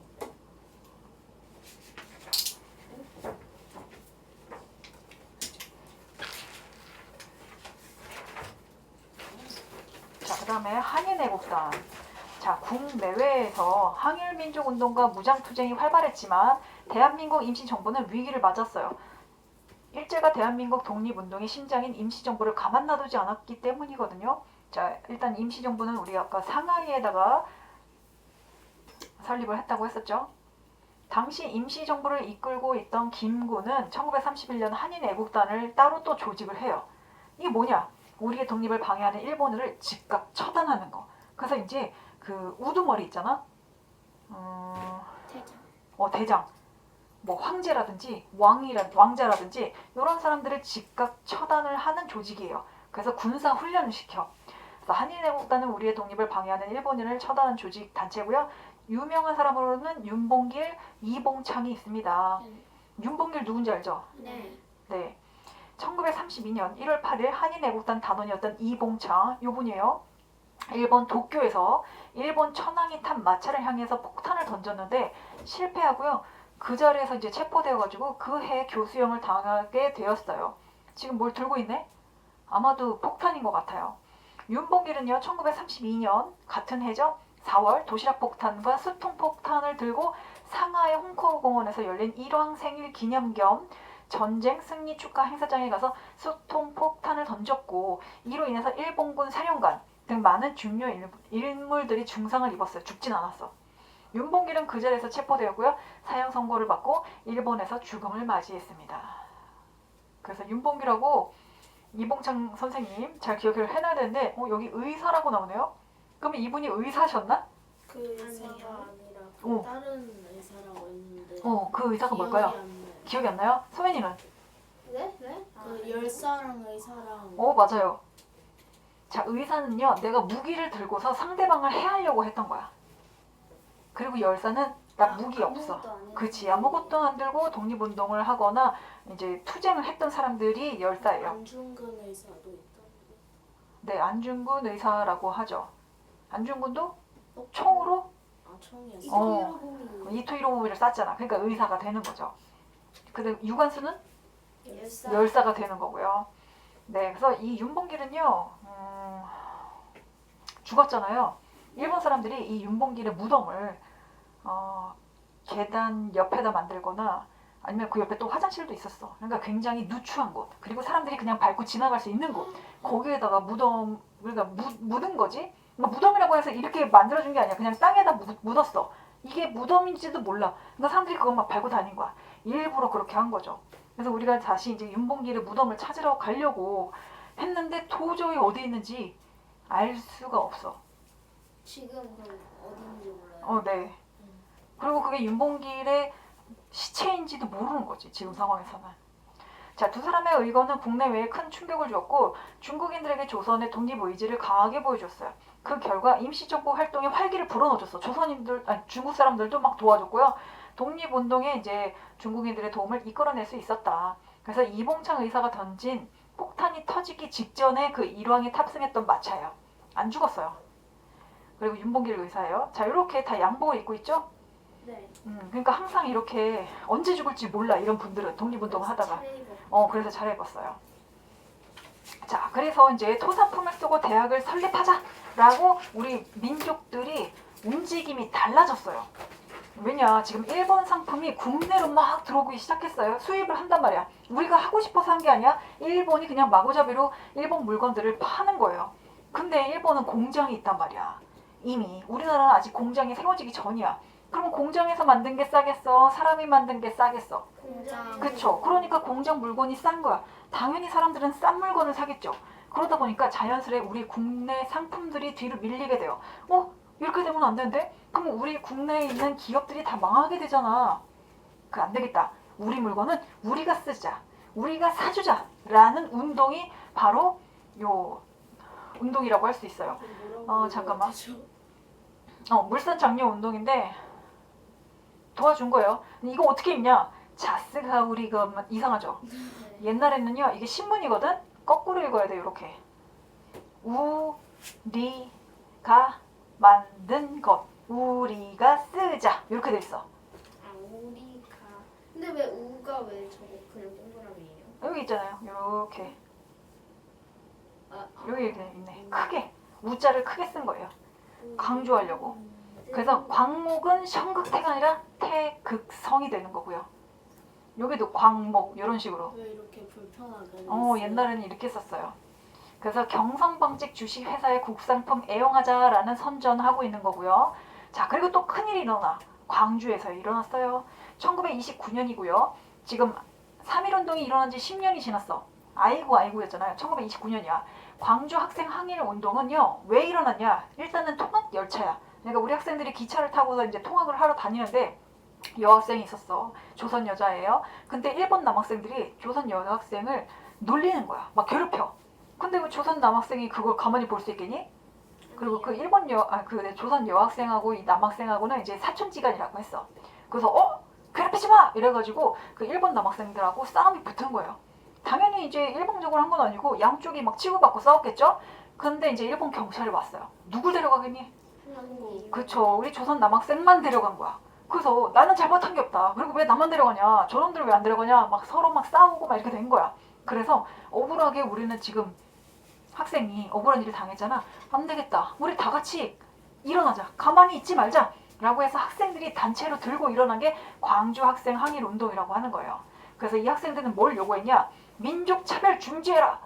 자, 그 다음에 한인애국단. 자, 국내외에서 항일민족운동과 무장투쟁이 활발했지만 대한민국 임시정부는 위기를 맞았어요. 일제가 대한민국 독립운동의 심장인 임시정부를 가만 놔두지 않았기 때문이거든요. 자, 일단 임시정부는 우리 아까 상하이에다가 설립을 했다고 했었죠. 당시 임시정부를 이끌고 있던 김구는 1931년 한인애국단을 따로 또 조직을 해요. 이게 뭐냐? 우리의 독립을 방해하는 일본을 즉각 처단하는 거. 그래서 이제 그 우두머리 있잖아. 대장. 뭐 황제라든지 왕자라든지 이런 사람들을 즉각 처단을 하는 조직이에요. 그래서 군사 훈련을 시켜. 그래서 한인애국단은 우리의 독립을 방해하는 일본인을 처단하는 조직 단체고요. 유명한 사람으로는 윤봉길, 이봉창이 있습니다. 윤봉길 누군지 알죠? 네. 네. 1932년 1월 8일 한인애국단 단원이었던 이봉창, 요분이에요. 일본 도쿄에서 일본 천황이 탄 마차를 향해서 폭탄을 던졌는데 실패하고요. 그 자리에서 이제 체포되어가지고 그 해 교수형을 당하게 되었어요. 지금 뭘 들고 있네? 아마도 폭탄인 것 같아요. 윤봉길은요, 1932년 같은 해죠. 4월 도시락 폭탄과 수통 폭탄을 들고 상하이 홍콩공원에서 열린 일왕 생일 기념 겸 전쟁 승리 축하 행사장에 가서 수통 폭탄을 던졌고 이로 인해서 일본군 사령관 등 많은 중요 인물들이 중상을 입었어요. 죽진 않았어. 윤봉길은 그 자리에서 체포되었고요. 사형 선고를 받고 일본에서 죽음을 맞이했습니다. 그래서 윤봉길하고 이봉창 선생님 잘 기억을 해놔야 되는데 여기 의사라고 나오네요. 그러면 이분이 의사셨나? 그 의사가 아니라 오. 다른 의사라고 했는데 그 의사가 뭘까요? 기억이 안 나요. 기억이 안 나요? 소연이는? 네? 네? 그 열사랑 의사랑 맞아요. 자, 의사는요, 내가 무기를 들고서 상대방을 해하려고 했던 거야. 그리고 열사는 나 무기 없어. 그치, 아무것도 안 들고 독립운동을 하거나 이제 투쟁을 했던 사람들이 열사예요. 안중근 의사도 있던데. 네, 안중근 의사라고 하죠. 안중근도 총으로 총이었어. 이토 히로부미를 쐈잖아. 그러니까 의사가 되는 거죠. 근데 유관수는 열사. 열사가 되는 거고요. 네, 그래서 이 윤봉길은요, 죽었잖아요. 일본 사람들이 이 윤봉길의 무덤을 계단 옆에다 만들거나 아니면 그 옆에 또 화장실도 있었어. 그러니까 굉장히 누추한 곳. 그리고 사람들이 그냥 밟고 지나갈 수 있는 곳. 거기에다가 무덤, 그러니까 묻은 거지. 그러니까 무덤이라고 해서 이렇게 만들어준 게 아니야. 그냥 땅에다 묻었어. 이게 무덤인지도 몰라. 그러니까 사람들이 그것만 밟고 다닌 거야. 일부러 그렇게 한 거죠. 그래서 우리가 다시 이제 윤봉길의 무덤을 찾으러 가려고 했는데 도저히 어디 있는지 알 수가 없어. 지금 그럼 어딘지 몰라요. 네. 그리고 그게 윤봉길의 시체인지도 모르는 거지, 지금 상황에서는. 자, 두 사람의 의거는 국내외에 큰 충격을 주었고 중국인들에게 조선의 독립 의지를 강하게 보여줬어요. 그 결과 임시정부 활동에 활기를 불어넣어줬어. 중국 사람들도 막 도와줬고요. 독립운동에 이제 중국인들의 도움을 이끌어낼 수 있었다. 그래서 이봉창 의사가 던진 폭탄이 터지기 직전에 그 일왕에 탑승했던 마차예요. 안 죽었어요. 그리고 윤봉길 의사예요. 자, 이렇게 다 양복을 입고 있죠? 네. 그러니까 항상 이렇게 언제 죽을지 몰라, 이런 분들은 독립운동을 하다가. 그래서 잘 입었어요. 자, 그래서 이제 토사품을 쓰고 대학을 설립하자라고 우리 민족들이 움직임이 달라졌어요. 왜냐, 지금 일본 상품이 국내로 막 들어오기 시작했어요. 수입을 한단 말이야. 우리가 하고 싶어서 한 게 아니야. 일본이 그냥 마구잡이로 일본 물건들을 파는 거예요. 근데 일본은 공장이 있단 말이야. 이미 우리나라는 아직 공장이 세워지기 전이야. 그럼 공장에서 만든 게 싸겠어? 사람이 만든 게 싸겠어? 공장. 그쵸? 그러니까 공장 물건이 싼 거야. 당연히 사람들은 싼 물건을 사겠죠. 그러다 보니까 자연스레 우리 국내 상품들이 뒤로 밀리게 돼요. 이렇게 되면 안 되는데? 그럼 우리 국내에 있는 기업들이 다 망하게 되잖아. 안 되겠다. 우리 물건은 우리가 쓰자. 우리가 사주자. 라는 운동이 바로 요 운동이라고 할 수 있어요. 잠깐만. 물산 장려 운동인데 도와준 거예요. 이거 어떻게 읽냐? 자스가 우리가 이상하죠? 옛날에는요, 이게 신문이거든? 거꾸로 읽어야 돼, 이렇게. 우리가 만든 것, 우리가 쓰자. 이렇게 돼 있어. 우리가. 근데 왜 우가 왜 저거 그냥 동그라미예요? 여기 있잖아요. 이렇게. 여기 있네. 크게. 우자를 크게 쓴 거예요. 강조하려고. 그래서 광목은 성극태가 아니라 태극성이 되는 거고요. 여기도 광목 이런 식으로. 왜 이렇게 불편하게? 옛날에는 이렇게 썼어요. 그래서 경성방직 주식회사의 국산품 애용하자라는 선전하고 있는 거고요. 자, 그리고 또 큰일이 일어나. 광주에서 일어났어요. 1929년이고요. 지금 3.1운동이 일어난 지 10년이 지났어. 아이고였잖아요. 1929년이야. 광주 학생 항일 운동은요, 왜 일어났냐? 일단은 통학 열차야. 그러니까 우리 학생들이 기차를 타고서 이제 통학을 하러 다니는데 여학생이 있었어. 조선 여자예요. 근데 일본 남학생들이 조선 여학생을 놀리는 거야. 막 괴롭혀. 근데 그 조선 남학생이 그걸 가만히 볼 수 있겠니? 그리고 그 조선 여학생하고 이 남학생하고는 이제 사촌지간이라고 했어. 그래서 괴롭히지 마! 이래가지고 그 일본 남학생들하고 싸움이 붙은 거예요. 당연히 이제 일방적으로 한 건 아니고 양쪽이 막 치고받고 싸웠겠죠? 근데 이제 일본 경찰이 왔어요. 누굴 데려가겠니? 그쵸. 우리 조선 남학생만 데려간 거야. 그래서 나는 잘못한 게 없다. 그리고 왜 나만 데려가냐? 저놈들 왜 안 데려가냐? 막 서로 막 싸우고 막 이렇게 된 거야. 그래서 억울하게 우리는 지금 학생이 억울한 일을 당했잖아. 안 되겠다. 우리 다 같이 일어나자. 가만히 있지 말자. 라고 해서 학생들이 단체로 들고 일어난 게 광주 학생 항일 운동이라고 하는 거예요. 그래서 이 학생들은 뭘 요구했냐? 민족 차별 중지해라.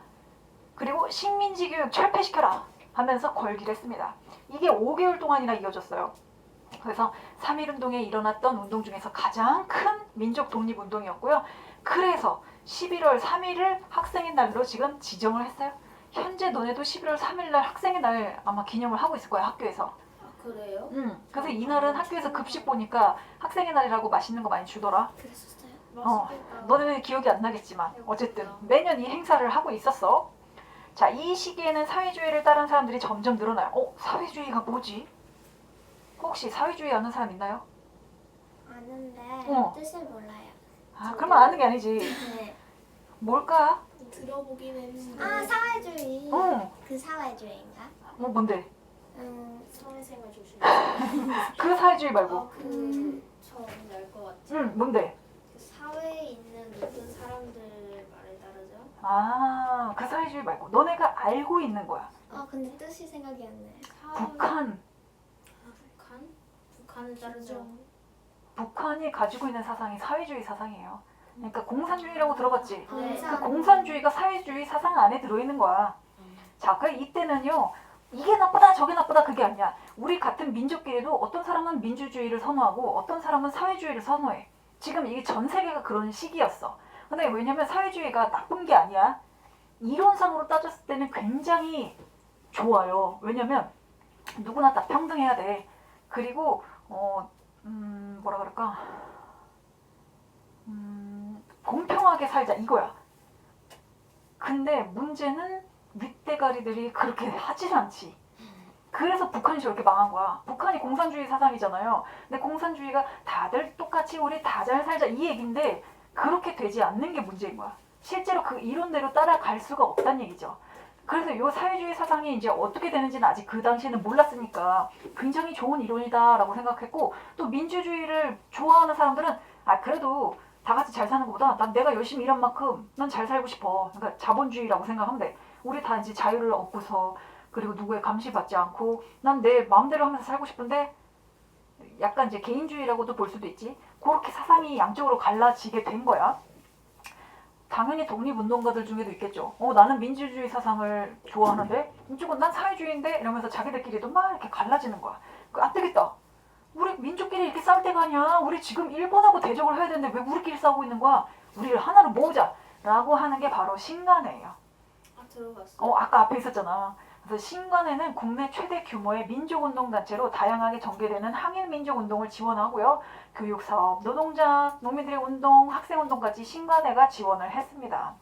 그리고 식민지 교육 철폐시켜라. 하면서 걸기를 했습니다. 이게 5개월 동안이나 이어졌어요. 그래서 3.1운동에 일어났던 운동 중에서 가장 큰 민족 독립운동이었고요. 그래서 11월 3일을 학생의 날로 지금 지정을 했어요. 현재 너네도 11월 3일 날 학생의 날 아마 기념을 하고 있을 거야, 학교에서. 그래요? 그래서 이날은 학교에서 급식 보니까 학생의 날이라고 맛있는 거 많이 주더라. 그랬었어요? 맛있겠다. 너네는 기억이 안 나겠지만 어쨌든 매년 이 행사를 하고 있었어. 자, 이 시기에는 사회주의를 따른 사람들이 점점 늘어나요. 사회주의가 뭐지? 혹시 사회주의 아는 사람 있나요? 아는데 뜻을 몰라요. 그러면 아는 게 아니지. 네. 뭘까? 들어보긴 했는데. 사회주의. 응. 그 사회주의인가? 뭔데? 사회생활 조심. 그 사회주의 말고. 저는 알것 같아요. 뭔데? 그 사회에 있는 모든 사람들 말에 따르죠. 그 사회주의 말고 너네가 알고 있는 거야. 근데 뜻이 생각이 안 나요. 북한. 북한은 따르죠. 북한이 가지고 있는 사상이 사회주의 사상이에요. 그러니까 공산주의라고 들어봤지? 네. 그 공산주의가 사회주의 사상 안에 들어있는 거야. 자, 이때는요, 이게 나쁘다 저게 나쁘다 그게 아니야. 우리 같은 민족끼리도 어떤 사람은 민주주의를 선호하고 어떤 사람은 사회주의를 선호해. 지금 이게 전 세계가 그런 시기였어. 근데 왜냐면 사회주의가 나쁜 게 아니야. 이론상으로 따졌을 때는 굉장히 좋아요. 왜냐면 누구나 다 평등해야 돼. 그리고 뭐라 그럴까? 공평하게 살자 이거야. 근데 문제는 윗대가리들이 그렇게 하진 않지. 그래서 북한이 저렇게 망한 거야. 북한이 공산주의 사상이잖아요. 근데 공산주의가 다들 똑같이 우리 다 잘 살자 이 얘기인데 그렇게 되지 않는 게 문제인 거야. 실제로 그 이론대로 따라갈 수가 없다는 얘기죠. 그래서 이 사회주의 사상이 이제 어떻게 되는지는 아직 그 당시에는 몰랐으니까 굉장히 좋은 이론이다라고 생각했고, 또 민주주의를 좋아하는 사람들은 그래도 다 같이 잘 사는 것보다 난 내가 열심히 일한 만큼 난 잘 살고 싶어. 그러니까 자본주의라고 생각하면 돼. 우리 다 이제 자유를 얻고서 그리고 누구의 감시받지 않고 난 내 마음대로 하면서 살고 싶은데 약간 이제 개인주의라고도 볼 수도 있지. 그렇게 사상이 양쪽으로 갈라지게 된 거야. 당연히 독립운동가들 중에도 있겠죠. 나는 민주주의 사상을 좋아하는데 이쪽은 난 사회주의인데 이러면서 자기들끼리도 막 이렇게 갈라지는 거야. 안 되겠다. 우리 민족끼리 이렇게 싸울 때 때가 아니야. 우리 지금 일본하고 대적을 해야 되는데 왜 우리끼리 싸우고 있는 거야? 우리를 하나로 모으자 라고 하는 게 바로 신간회예요. 아 들어봤어. 아까 앞에 있었잖아. 그래서 신간회는 국내 최대 규모의 민족운동단체로 다양하게 전개되는 항일민족운동을 지원하고요. 교육사업, 노동자, 농민들의 운동, 학생운동까지 신간회가 지원을 했습니다.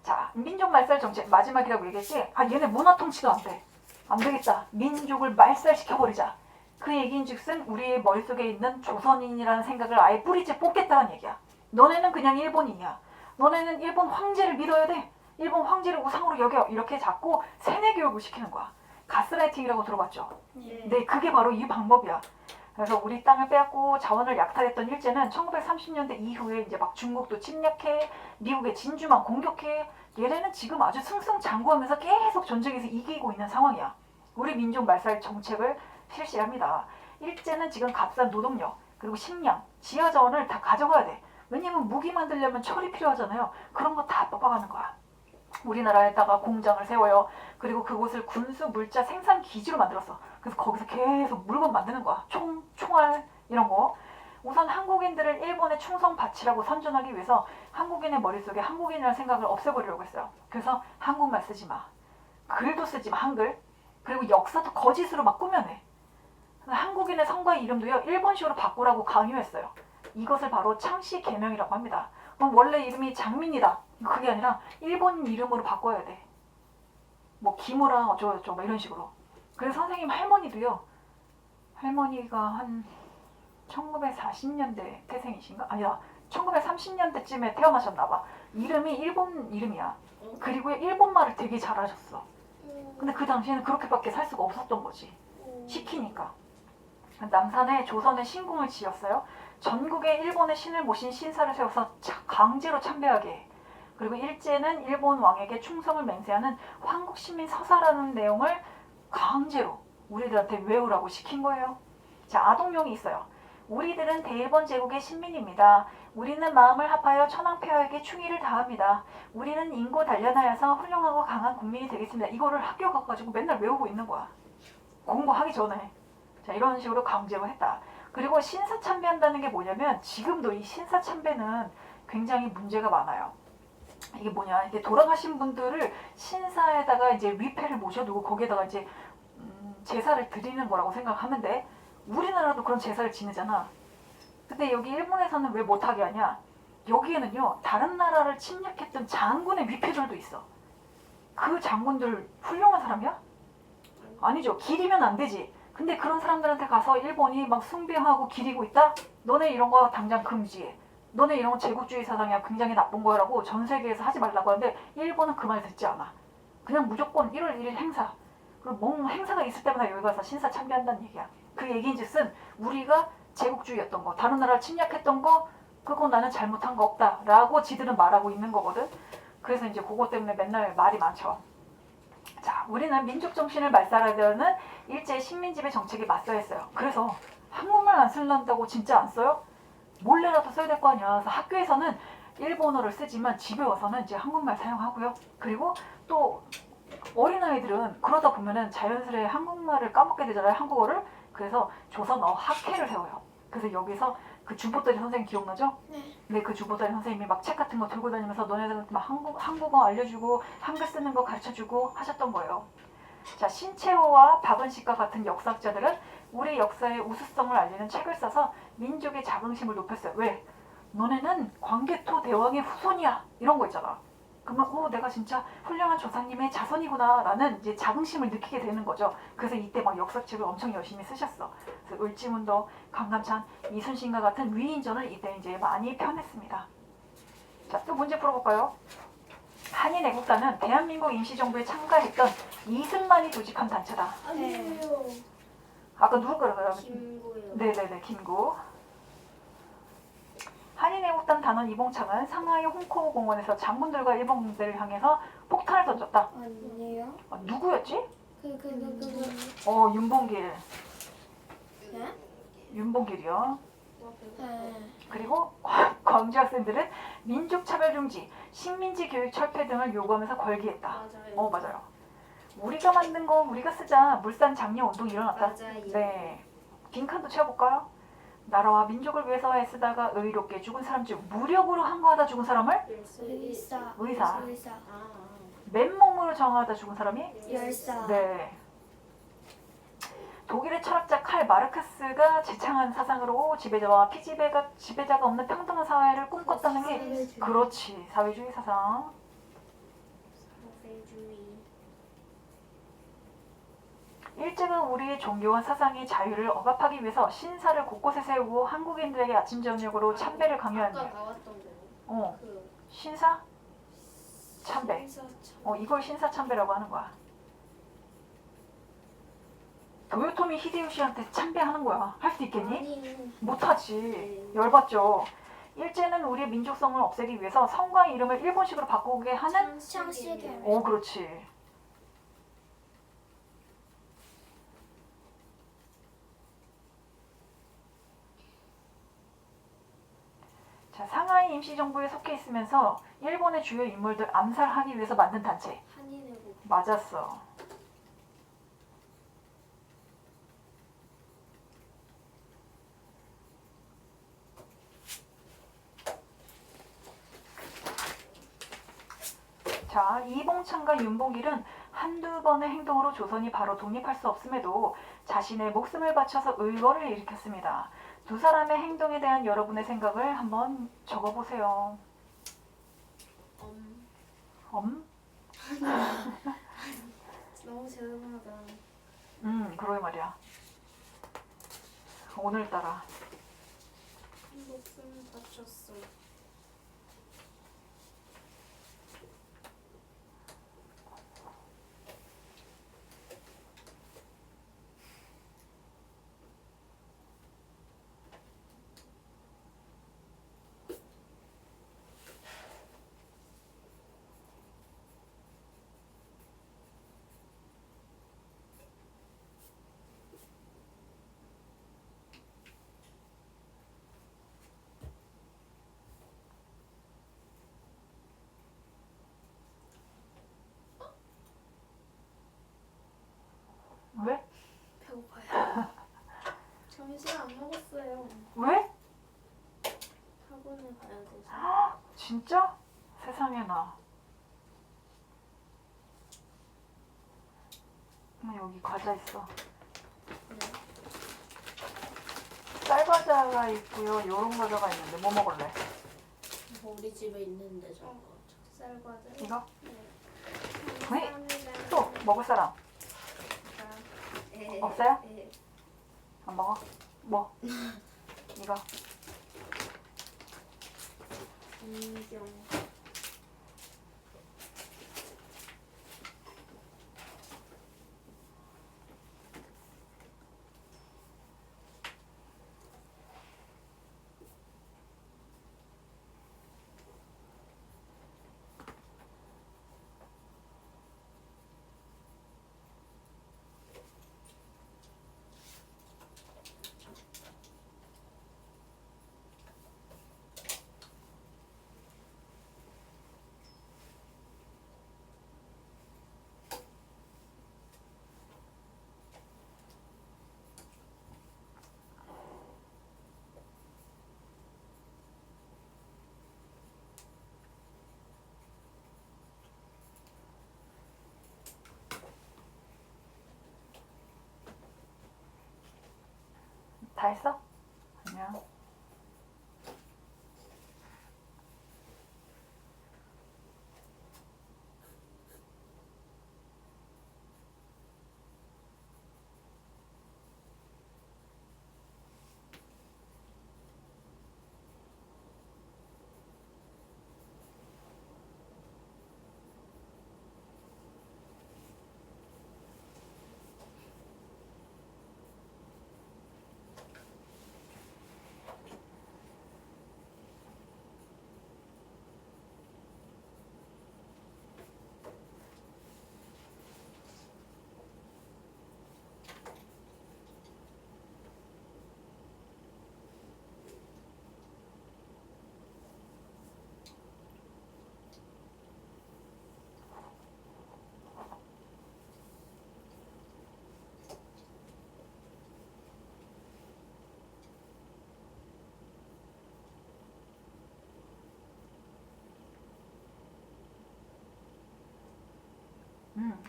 자, 민족말살 정책 마지막이라고 얘기했지? 얘네 문화통치도 안 돼. 안 되겠다. 민족을 말살시켜버리자. 그 얘기인즉슨 우리의 머릿속에 있는 조선인이라는 생각을 아예 뿌리째 뽑겠다는 얘기야. 너네는 그냥 일본인이야. 너네는 일본 황제를 믿어야 돼. 일본 황제를 우상으로 여겨. 이렇게 자꾸 세뇌 교육을 시키는 거야. 가스라이팅이라고 들어봤죠? 네, 그게 바로 이 방법이야. 그래서 우리 땅을 빼앗고 자원을 약탈했던 일제는 1930년대 이후에 이제 막 중국도 침략해, 미국의 진주만 공격해. 얘네는 지금 아주 승승장구하면서 계속 전쟁에서 이기고 있는 상황이야. 우리 민족 말살 정책을 실시합니다. 일제는 지금 값싼 노동력, 그리고 식량, 지하 자원을 다 가져가야 돼. 왜냐면 무기 만들려면 철이 필요하잖아요. 그런 거 다 뽑아가는 거야. 우리나라에다가 공장을 세워요. 그리고 그곳을 군수 물자 생산 기지로 만들었어. 그래서 거기서 계속 물건 만드는 거야. 총알 이런 거. 우선 한국인들을 일본의 충성 바치라고 선전하기 위해서 한국인의 머릿속에 한국인이라는 생각을 없애버리려고 했어요. 그래서 한국말 쓰지 마. 글도 쓰지 마, 한글. 그리고 역사도 거짓으로 막 꾸며내. 한국인의 성과의 이름도요, 일본식으로 바꾸라고 강요했어요. 이것을 바로 창씨 개명이라고 합니다. 그럼 원래 이름이 장민이다. 그게 아니라 일본인 이름으로 바꿔야 돼. 뭐 기무라 어쩌고저쩌고 이런 식으로. 그래서 선생님 할머니도요. 할머니가 한 1940년대 태생이신가? 아니다. 1930년대쯤에 태어나셨나봐. 이름이 일본 이름이야. 그리고 일본말을 되게 잘하셨어. 근데 그 당시에는 그렇게밖에 살 수가 없었던 거지. 시키니까. 남산에 조선의 신궁을 지었어요. 전국에 일본의 신을 모신 신사를 세워서 강제로 참배하게 해. 그리고 일제는 일본 왕에게 충성을 맹세하는 황국시민 서사라는 내용을 강제로 우리들한테 외우라고 시킨 거예요. 자, 아동용이 있어요. 우리들은 대일본 제국의 신민입니다. 우리는 마음을 합하여 천황폐하에게 충의를 다합니다. 우리는 인고 단련하여서 훌륭하고 강한 국민이 되겠습니다. 이거를 학교 가가지고 맨날 외우고 있는 거야. 공부하기 전에. 자, 이런 식으로 강제로 했다. 그리고 신사참배한다는 게 뭐냐면 지금도 이 신사참배는 굉장히 문제가 많아요. 이게 뭐냐, 이게 돌아가신 분들을 신사에다가 이제 위패를 모셔두고 거기에다가 이제 제사를 드리는 거라고 생각하면 돼. 우리나라도 그런 제사를 지내잖아. 근데 여기 일본에서는 왜 못하게 하냐? 여기에는요, 다른 나라를 침략했던 장군의 위패들도 있어. 그 장군들 훌륭한 사람이야? 아니죠. 기리면 안 되지. 근데 그런 사람들한테 가서 일본이 막 숭배하고 기리고 있다? 너네 이런 거 당장 금지해. 너네 이런 거 제국주의 사상이야. 굉장히 나쁜 거라고 전 세계에서 하지 말라고 하는데 일본은 그 말 듣지 않아. 그냥 무조건 1월 1일 행사. 그리고 뭔 행사가 있을 때마다 여기 가서 신사 참배한다는 얘기야. 그 얘기인즉슨 우리가 제국주의였던 거, 다른 나라를 침략했던 거, 그거 나는 잘못한 거 없다 라고 지들은 말하고 있는 거거든. 그래서 이제 그거 때문에 맨날 말이 많죠. 자, 우리는 민족정신을 말살하려는 일제의 식민지배 정책에 맞서야 했어요. 그래서 한국말 안 쓸란다고 진짜 안 써요? 몰래라도 써야 될 거 아니야. 그래서 학교에서는 일본어를 쓰지만 집에 와서는 이제 한국말 사용하고요. 그리고 또 어린아이들은 그러다 보면은 자연스레 한국말을 까먹게 되잖아요. 한국어를. 그래서 조선어 학회를 세워요. 그래서 여기서 그 주보따리 선생님 기억나죠? 네, 그 주보따리 선생님이 막 책 같은 거 들고 다니면서 너네들한테 막 한국어 알려주고 한글 쓰는 거 가르쳐주고 하셨던 거예요. 자, 신채호와 박은식과 같은 역사학자들은 우리 역사의 우수성을 알리는 책을 써서 민족의 자긍심을 높였어요. 왜? 너네는 광개토 대왕의 후손이야. 이런 거 있잖아. 그러면 내가 진짜 훌륭한 조상님의 자손이구나 라는 이제 자긍심을 느끼게 되는 거죠. 그래서 이때 막 역사책을 엄청 열심히 쓰셨어. 그래서 을지문도, 강감찬, 이순신과 같은 위인전을 이때 이제 많이 펴냈습니다. 자, 또 문제 풀어볼까요? 한인애국단은 대한민국 임시정부에 참가했던 이승만이 조직한 단체다. 아니에요. 아까 누구 거라고요? 김구요. 네네네, 김구. 한인애국단 단원 이봉창은 상하이 홍콩 공원에서 장군들과 일본군대를 향해서 폭탄을 던졌다. 아니에요? 누구였지? 윤봉길. 네? 윤봉길이요. 네. 그리고 광주 학생들은 민족차별 중지, 식민지 교육 철폐 등을 요구하면서 걸기했다. 맞아요. 맞아요. 우리가 만든 거 우리가 쓰자. 물산 장려 운동이 일어났다. 맞아요. 네. 빈칸도 채워볼까요? 나라와 민족을 위해서 애쓰다가 의롭게 죽은 사람 중 무력으로 항거하다 죽은 사람을 의사. 의사. 의사. 맨몸으로 정하다 죽은 사람이 열사. 네. 독일의 철학자 칼 마르크스가 제창한 사상으로 지배자가 없는 평등한 사회를 꿈꿨다는 게 사회주의. 그렇지. 사회주의 사상. 사회주의. 일제가 우리의 종교와 사상의 자유를 억압하기 위해서 신사를 곳곳에 세우고 한국인들에게 아침 저녁으로 참배를 아까 강요한다. 나왔던 거. 어, 그 신사? 참배. 신사 참. 이걸 신사 참배라고 하는 거야. 도요토미 히데요시한테 참배하는 거야. 할 수 있겠니? 아니. 못하지. 열받죠. 일제는 우리의 민족성을 없애기 위해서 성과 이름을 일본식으로 바꾸게 하는 창씨계. 그렇지. 자, 상하이 임시정부에 속해 있으면서 일본의 주요 인물들 암살하기 위해서 만든 단체. 한인회고. 맞았어. 자, 이봉창과 윤봉길은 한두 번의 행동으로 조선이 바로 독립할 수 없음에도 자신의 목숨을 바쳐서 의거를 일으켰습니다. 두 사람의 행동에 대한 여러분의 생각을 한번 적어보세요. 엄? 너무 죄송하다. 그러게 말이야. 오늘따라. 목숨 다쳤어. 왜? 배고파요. 점심 안 먹었어요. 왜? 학원에 가야 돼서. 진짜? 세상에나. 여기 과자 있어. 쌀과자가 있고요. 요런 과자가 있는데 뭐 먹을래? 우리 집에 있는데 저거. 쌀과자. 이거? 네. 또 먹을 사람? 없어요? 네. 안 먹어? 뭐? 이거. 인경. 다 했어? 안녕.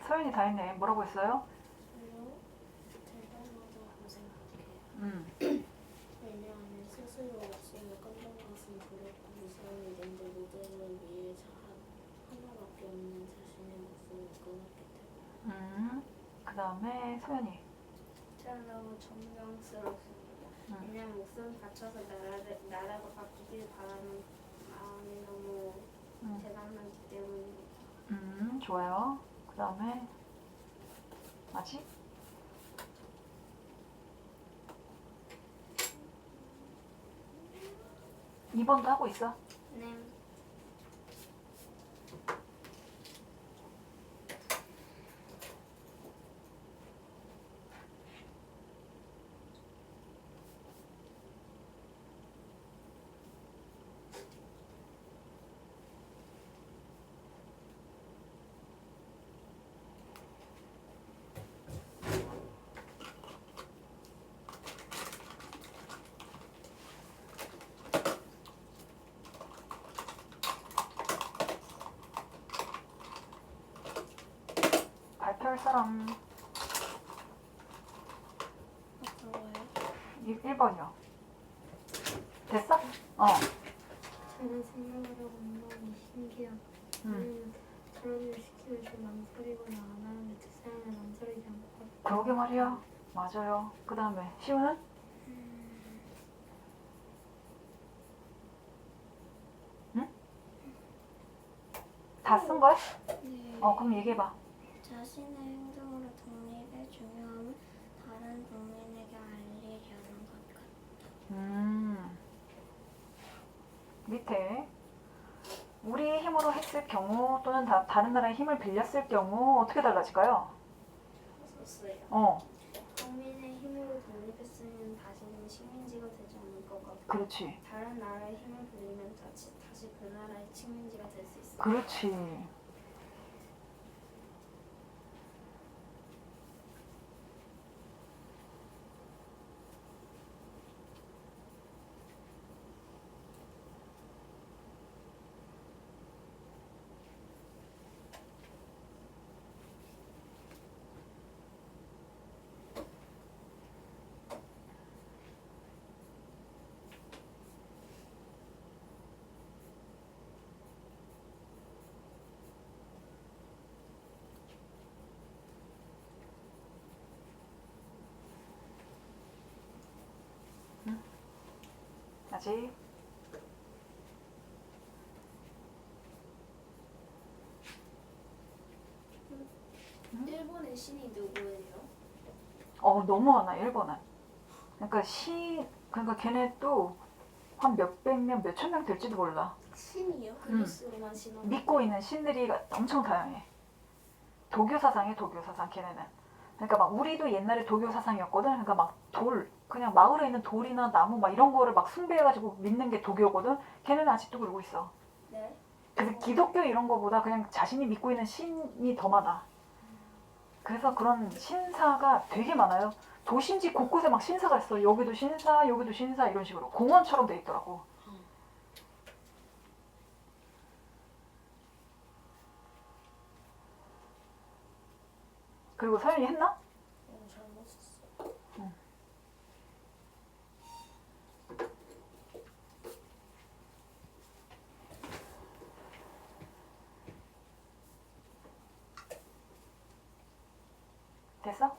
서연이 다 했네. 뭐라고 했어요? 저요? 대단하다고 생각해요. 왜냐하면 스스로 없으면 깜짝 가슴 두렵고 무서운 일인데 무대를 위해 하나밖에 없는 자신의 목숨을 끊었기 때문에. 그 다음에 소연이. 저는 너무 존경스럽습니다. 왜냐면 목숨 바쳐서 나라가 바뀌길 바라는 마음이 너무 대단하기 때문입니다. 좋아요. 그 다음에 아직? 2번도 하고 있어. 네. 발표할 사람. 어려워요? 1번이요. 됐어? 저는 생각하려고 운동이 신기하고 왜냐면 저런 일 시키면 좀 망설이거나 안 하는데 두 사람은 망설이지 않고 하고 그러게 말이야. 맞아요. 그 다음에 시우는? 응? 다 쓴 거야? 네. 그럼 얘기해봐. 자신의 행동으로 독립의 중요함을 다른 국민에게 알리려는 것 같다. 밑에 우리 힘으로 했을 경우 또는 다른 나라의 힘을 빌렸을 경우 어떻게 달라질까요? 썼어요. 국민의 힘으로 독립했으면 다시는 식민지가 되지 않을 것 같고 그렇지. 다른 나라의 힘을 빌리면 다시 그 나라의 식민지가 될 수 있어요. 그렇지. 아직? 일본의 신이 누구예요? 너무 많아, 1번은. 그러니까 걔네 또 한 몇백 명, 몇천 명 될지도 몰라. 신이요? 그리스로만 신은 믿고 있는 신들이 엄청 다양해. 도교 사상이야, 도교 사상, 걔네는. 그러니까 막 우리도 옛날에 도교 사상이었거든. 그러니까 막 그냥 마을에 있는 돌이나 나무 막 이런 거를 막 숭배해가지고 믿는 게 도교거든. 걔네는 아직도 그러고 있어. 네. 그래서 기독교 이런 거보다 그냥 자신이 믿고 있는 신이 더 많아. 그래서 그런 신사가 되게 많아요. 도심지 곳곳에 막 신사가 있어. 여기도 신사, 여기도 신사 이런 식으로 공원처럼 돼 있더라고. 그리고 서연이 했나? 잘못 썼어. 됐어?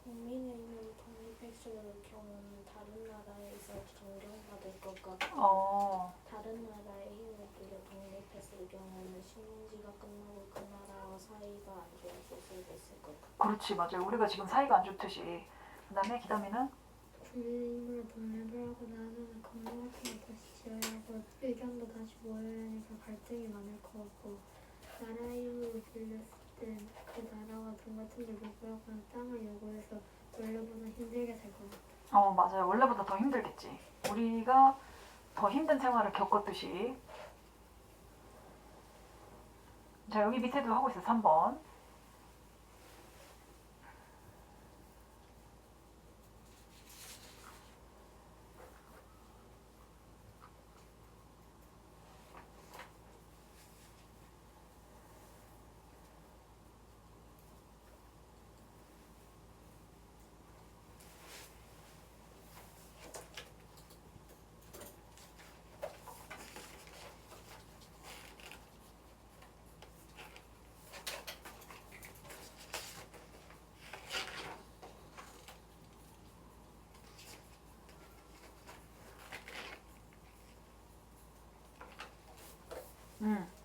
국민의 힘으로 독립했을 경우는 다른 나라에서 존경받을 것 같고 다른 나라의 힘을 빌려 독립했을 경우는 식민지가 끝나고 그 나라와 사이가 안 좋아질 수도 있을 것 같고. 그렇지, 맞아요. 우리가 지금 사이가 안 좋듯이. 그 다음에 기다미는? 국민의 힘으로 독립을 하고 나서는 건물 같은 거 다시 지어야 하고 의견도 다시 모여야 하니까 갈등이 많을 것 같고 나라의 힘으로 빌렸을 때 그 나라가 돈 같은 걸 요구하거나 땅을 요구해서 원래보다 힘들게 될 것 같아. 맞아요. 원래보다 더 힘들겠지. 우리가 더 힘든 생활을 겪었듯이. 자, 여기 밑에도 하고 있어, 3번.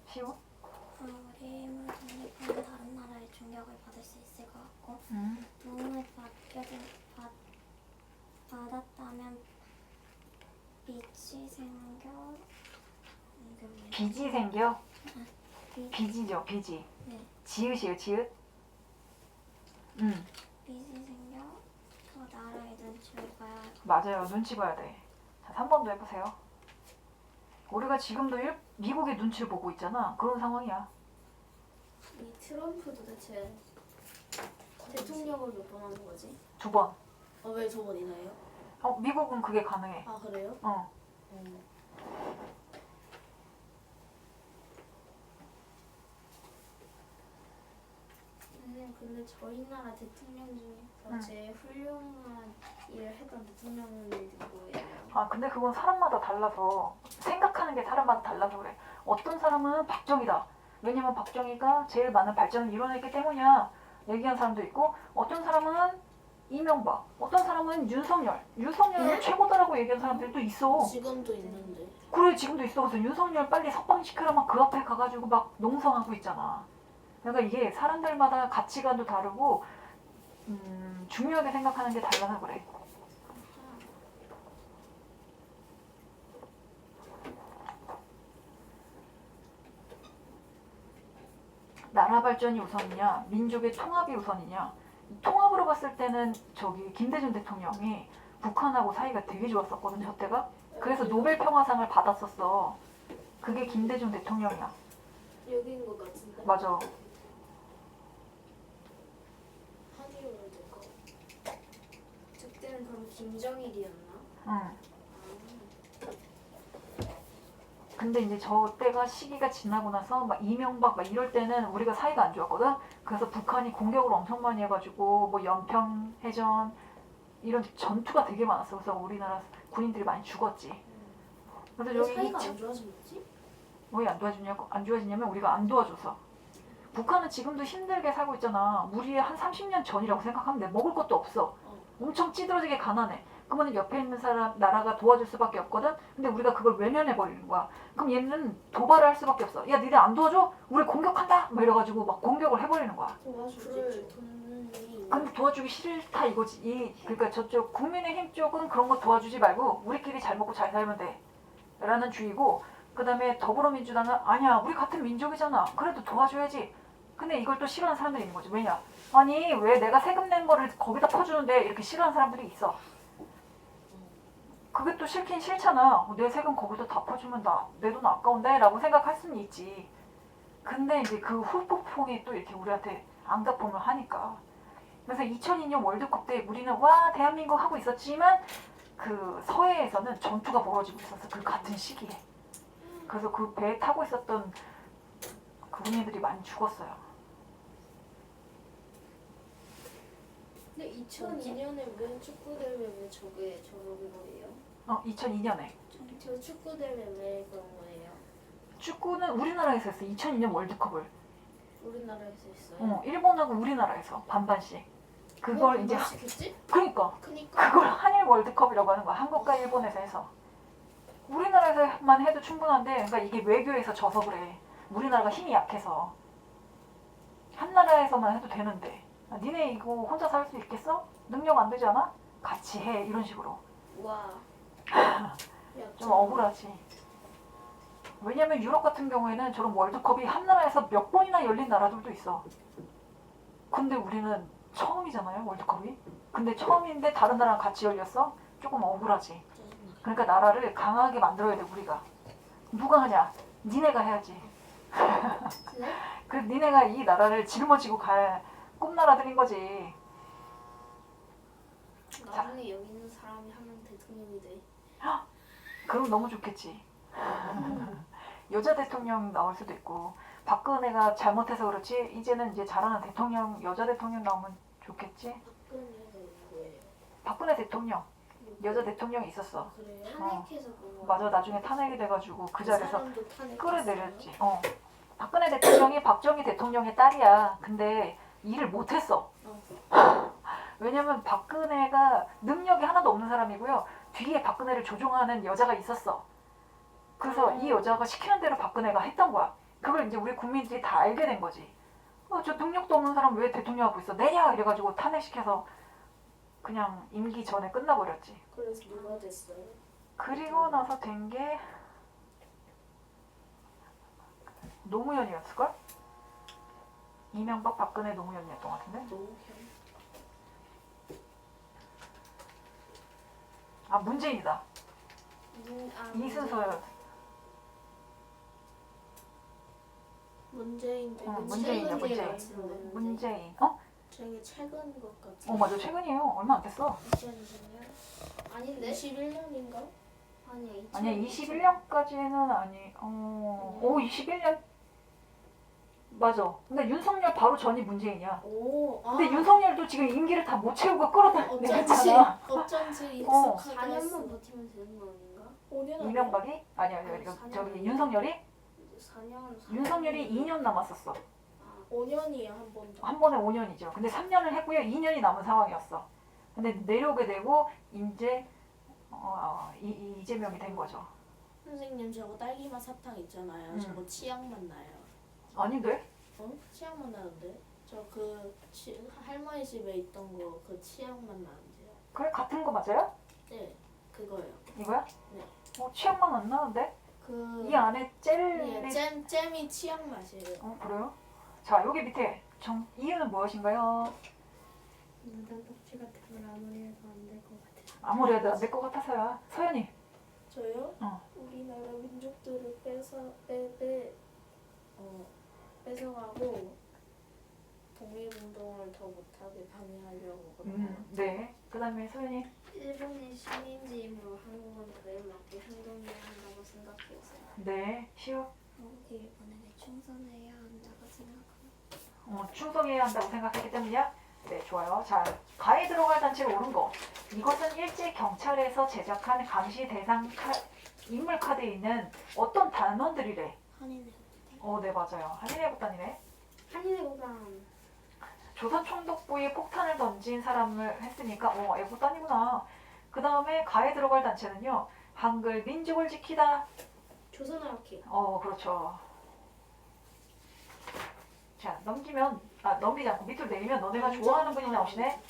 시우? 우리 힘을 독립하면 다른 나라의 충격을 받을 수 있을 것 같고 도움을 받았다면 빚이 생겨 이게 뭐야? 빚이 생겨? 빚, 빚이죠, 빚이. 네. 지읒이에요, 지읒. 빚이 생겨 나라의 눈치를 봐야 할 것 맞아요. 눈치 봐야 돼. 자, 3번도 해보세요. 우리가 지금도 미국의 눈치를 보고 있잖아. 그런 상황이야. 이 트럼프 도대체 대통령을 몇 번 하는 거지? 2번. 왜 두 번이나 해요? 미국은 그게 가능해. 아 그래요? 선생님 근데 저희 나라 대통령 중에서 제일 훌륭한 일을 했던 대통령은 누구예요? 근데 그건 사람마다 달라서 생각하는 게 사람마다 달라서 그래. 어떤 사람은 박정희다. 왜냐면 박정희가 제일 많은 발전을 이뤄냈기 때문이야. 얘기한 사람도 있고 어떤 사람은 이명박, 어떤 사람은 윤석열이 최고다라고 얘기한 사람들도 있어. 지금도 있는데. 그래 지금도 있어. 그래서 윤석열 빨리 석방시켜라 막 그 앞에 가가지고 막 농성하고 있잖아. 그러니까 이게 사람들마다 가치관도 다르고 중요하게 생각하는 게 달라서 그래. 나라 발전이 우선이냐, 민족의 통합이 우선이냐. 통합으로 봤을 때는 저기 김대중 대통령이 북한하고 사이가 되게 좋았었거든, 저 때가. 그래서 노벨 평화상을 받았었어. 그게 김대중 대통령이야. 여기인 것 같은데. 맞아. 한일을 될까? 그때는 그럼 김정일이었나? 응. 근데 이제 저 때가 시기가 지나고 나서 막 이명박 막 이럴 때는 우리가 사이가 안 좋았거든. 그래서 북한이 공격을 엄청 많이 해가지고 뭐 연평 해전 이런 전투가 되게 많았어. 그래서 우리나라 군인들이 많이 죽었지. 근데 여기 사이가 안 좋아졌지? 왜 안 좋아지냐면 우리가 안 도와줘서. 북한은 지금도 힘들게 살고 있잖아. 우리의 한 30년 전이라고 생각하면 돼. 먹을 것도 없어. 엄청 찌들어지게 가난해. 그러면 옆에 있는 나라가 도와줄 수밖에 없거든. 근데 우리가 그걸 외면해 버리는 거야. 그럼 얘는 도발을 할 수밖에 없어. 야, 니네 안 도와줘? 우리 공격한다. 막 이래가지고 막 공격을 해버리는 거야. 도와줄 돈이. 근데 도와주기 싫다 이거지. 그러니까 저쪽 국민의힘 쪽은 그런 거 도와주지 말고 우리끼리 잘 먹고 잘 살면 돼. 라는 주의고, 그 다음에 더불어민주당은 아니야, 우리 같은 민족이잖아. 그래도 도와줘야지. 근데 이걸 또 싫어하는 사람들이 있는 거지. 왜냐? 아니 왜 내가 세금 낸 거를 거기다 퍼주는데 이렇게 싫어하는 사람들이 있어. 그게 또 싫긴 싫잖아. 내 세금 거기다 다 퍼주면 내 돈 아까운데? 라고 생각할 수는 있지. 근데 이제 그 후폭풍이 또 이렇게 우리한테 앙다폼을 하니까. 그래서 2002년 월드컵 때 우리는 와 대한민국 하고 있었지만 그 서해에서는 전투가 벌어지고 있었어. 그 같은 시기에. 그래서 그 배에 타고 있었던 그 군인들이 많이 죽었어요. 근데 2002년에 왜 축구 대회 왜 저러는 거예요? 2002년에. 저 축구 대회 왜 그런 거예요? 축구는 우리나라에서 했어. 2002년 월드컵을. 우리나라에서 했어요? 일본하고 우리나라에서 반반씩. 그걸 이제 맛있겠지? 그러니까 그니까. 그걸 한일 월드컵이라고 하는 거야. 한국과 일본에서 해서. 우리나라에서만 해도 충분한데, 그러니까 이게 외교에서 져서 그래. 우리나라가 힘이 약해서. 한 나라에서만 해도 되는데. 니네 이거 혼자 살 수 있겠어? 능력 안 되지 않아? 같이 해. 이런 식으로. 와. 좀 억울하지. 왜냐면 유럽 같은 경우에는 저런 월드컵이 한 나라에서 몇 번이나 열린 나라들도 있어. 근데 우리는 처음이잖아요, 월드컵이. 근데 처음인데 다른 나라랑 같이 열렸어? 조금 억울하지. 그러니까 나라를 강하게 만들어야 돼, 우리가. 누가 하냐? 니네가 해야지. 그래? 그래서 니네가 이 나라를 짊어지고 갈 꿈나라들인 거지. 나중에 여기 있는 사람이 한 명 대통령이 돼. 그럼 너무 좋겠지. 여자 대통령 나올 수도 있고, 박근혜가 잘못해서 그렇지 이제는 이제 잘하는 대통령, 여자 대통령 나오면 좋겠지. 박근혜가 누구예요? 박근혜 대통령, 여자 대통령이 있었어. 그래요? 탄핵해서 그런 거. 맞아, 나중에 탄핵이 돼가지고 그 자리에서 사람도 탄핵했어요? 끌어내렸지. 박근혜 대통령이 박정희 대통령의 딸이야. 근데 일을 못했어. 왜냐면 박근혜가 능력이 하나도 없는 사람이고요. 뒤에 박근혜를 조종하는 여자가 있었어. 그래서 이 여자가 시키는 대로 박근혜가 했던 거야. 그걸 이제 우리 국민들이 다 알게 된 거지. 저 능력도 없는 사람 왜 대통령 하고 있어? 내냐 이래가지고 탄핵시켜서 그냥 임기 전에 끝나버렸지. 그래서 누가 됐어요? 그리고 나서 된 게 노무현이었을걸? 이명박 박근혜 노무현이었던 것 같은데? 노무현. 아 문재인이다. 이순서였. 문재인 되게 문재인이야, 최근 일 문재인. 같은데. 문재인. 되게 최근 것 같은데. 맞아 최근이에요. 얼마 안 됐어. 2020년? 아닌데? 21년인가? 아니야 아니야 21년까지는 아니. 21년. 맞아. 근데 윤석열 바로 전이 문재인이야. 오. 근데 윤석열도 지금 임기를 다 못 채우고 끌어다 어쩐지 내잖아. 어쩐지 어. 익숙하게 4년만 버티면 되는 거 아닌가? 5년 이명박이? 아니야 저기 윤석열이? 4년 윤석열이 2년 남았었어. 5년이에요 한 번도. 한 번에 5년이죠. 근데 3년을 했고요. 2년이 남은 상황이었어. 근데 내려오게 되고 이제 이재명이 된 거죠. 선생님 저거 딸기맛 사탕 있잖아요. 저거 치약맛 나요. 아닌데? 어? 치약맛 나는데? 저 그 할머니 집에 있던 거 그 치약맛 나는데요. 그래 같은 거 맞아요? 네, 그거요. 이거야? 네. 취향만 안 나는데? 그 이 안에 젤리. 예, 잼이 치약 맛이에요. 그래요? 자 여기 밑에 이유는 무엇인가요? 무단 덕질 같은 걸 아무리 해도 안 될 것 같아요. 아무리 해도 안 될 것 같아서야. 서연이. 저요? 어. 우리나라 민족들을 뺏어가고 독립운동을 더 못하게 방해하려고 그런 거. 네. 그 다음에 서연이. 일본이 식민지임으로 한국은 그에 맞게 행동해야 한다고 생각했어요. 네. 시우. 한국이 일본에게 충성해야 한다고 생각합니다. 충성해야 한다고 생각했기 때문이야? 네, 좋아요. 자, 가에 들어갈 단체로 옳은 거. 이것은 일제 경찰에서 제작한 감시 대상 인물 카드에 있는 어떤 단원들이래. 한인의 네, 맞아요. 한인애국단이네. 한인애국단 조선 총독부에 폭탄을 던진 사람을 했으니까 애국단이구나. 그 다음에 가에 들어갈 단체는요. 한글 민족을 지키다. 조선아웃키 그렇죠. 자, 넘기지 않고 밑으로 내리면 너네가 좋아하는 분이 나오시네.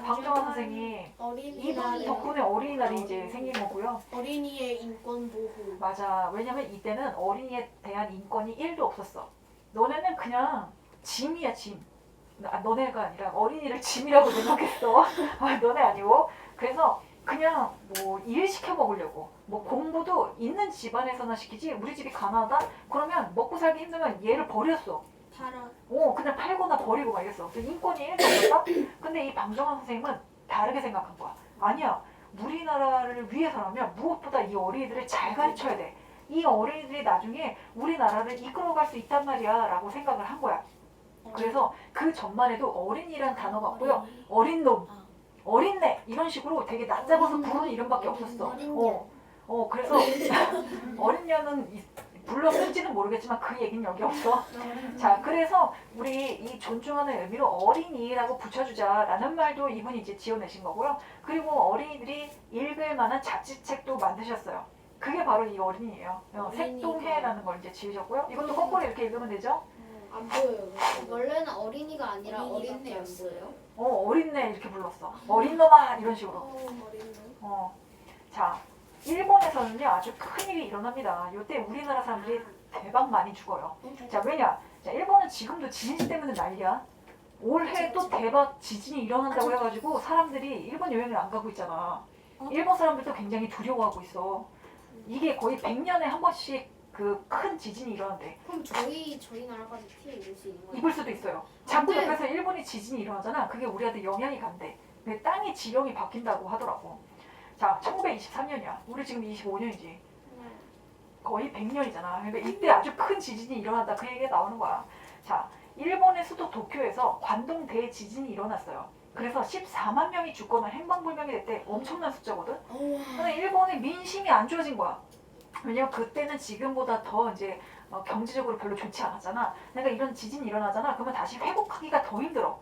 방정환 선생님. 이분 어린이날에 덕분에 어린이날이 이제 생긴 거고요. 어린이의 인권 보호. 맞아. 왜냐면 이때는 어린이에 대한 인권이 1도 없었어. 너네는 그냥 짐이야, 짐. 너네가 아니라 어린이를 짐이라고 생각했어. 너네 아니고. 그래서 그냥 뭐 일 시켜 먹으려고. 뭐 공부도 있는 집안에서나 시키지. 우리 집이 가난하다? 그러면 먹고 살기 힘들면 얘를 버렸어. 타락. 그냥 팔거나 버리고 막 이랬어. 인권이 1도 없었다? 근데 이 방정환 선생님은 다르게 생각한 거야. 아니야. 우리나라를 위해서라면 무엇보다 이 어린이들을 잘 가르쳐야 돼. 이 어린이들이 나중에 우리나라를 이끌어갈 수 있단 말이야 라고 생각을 한 거야. 그래서 그 전만 해도 어린이란 단어가 없고요. 어린 놈, 어린애 이런 식으로 되게 낮잡아서 부르는 이름밖에 없었어. 그래서 어린년은 불렀을지는 모르겠지만 그 얘기는 여기 없어. 자, 그래서 우리 이 존중하는 의미로 어린이라고 붙여주자라는 말도 이분이 이제 지어내신 거고요. 그리고 어린이들이 읽을 만한 잡지책도 만드셨어요. 그게 바로 이 어린이에요. 색동해라는 걸 이제 지으셨고요. 이것도 거꾸로 이렇게 읽으면 되죠? 안 보여요. 원래는 어린이가 아니라 어린이밖에 어린애였어요. 어린애 이렇게 불렀어. 어린 놈아 이런 식으로. 어린이. 자, 일본에서는요 아주 큰 일이 일어납니다. 이때 우리나라 사람들이 대박 많이 죽어요. 자, 왜냐? 자, 일본은 지금도 지진 때문에 난리야. 올해 또 대박 지진이 일어난다고 해가지고 사람들이 일본 여행을 안 가고 있잖아. 일본 사람들도 굉장히 두려워하고 있어. 이게 거의 100년에 한 번씩 그 큰 지진이 일어난대. 그럼 저희 나라까지 피해 입을 수 있는 거예요? 입을 수도 있어요. 자꾸 네. 옆에서 일본이 지진이 일어나잖아. 그게 우리한테 영향이 간대. 근데 땅의 지형이 바뀐다고 하더라고. 자, 1923년이야. 우리 지금 25년이지. 거의 100년이잖아. 그러니까 이때 아주 큰 지진이 일어난다. 그 얘기가 나오는 거야. 자, 일본의 수도 도쿄에서 관동 대지진이 일어났어요. 그래서 14만 명이 죽거나 행방불명이 됐대. 엄청난 숫자거든. 근데 일본의 민심이 안 좋아진 거야. 왜냐면 그때는 지금보다 더 이제 경제적으로 별로 좋지 않았잖아. 그러니까 이런 지진이 일어나잖아. 그러면 다시 회복하기가 더 힘들어.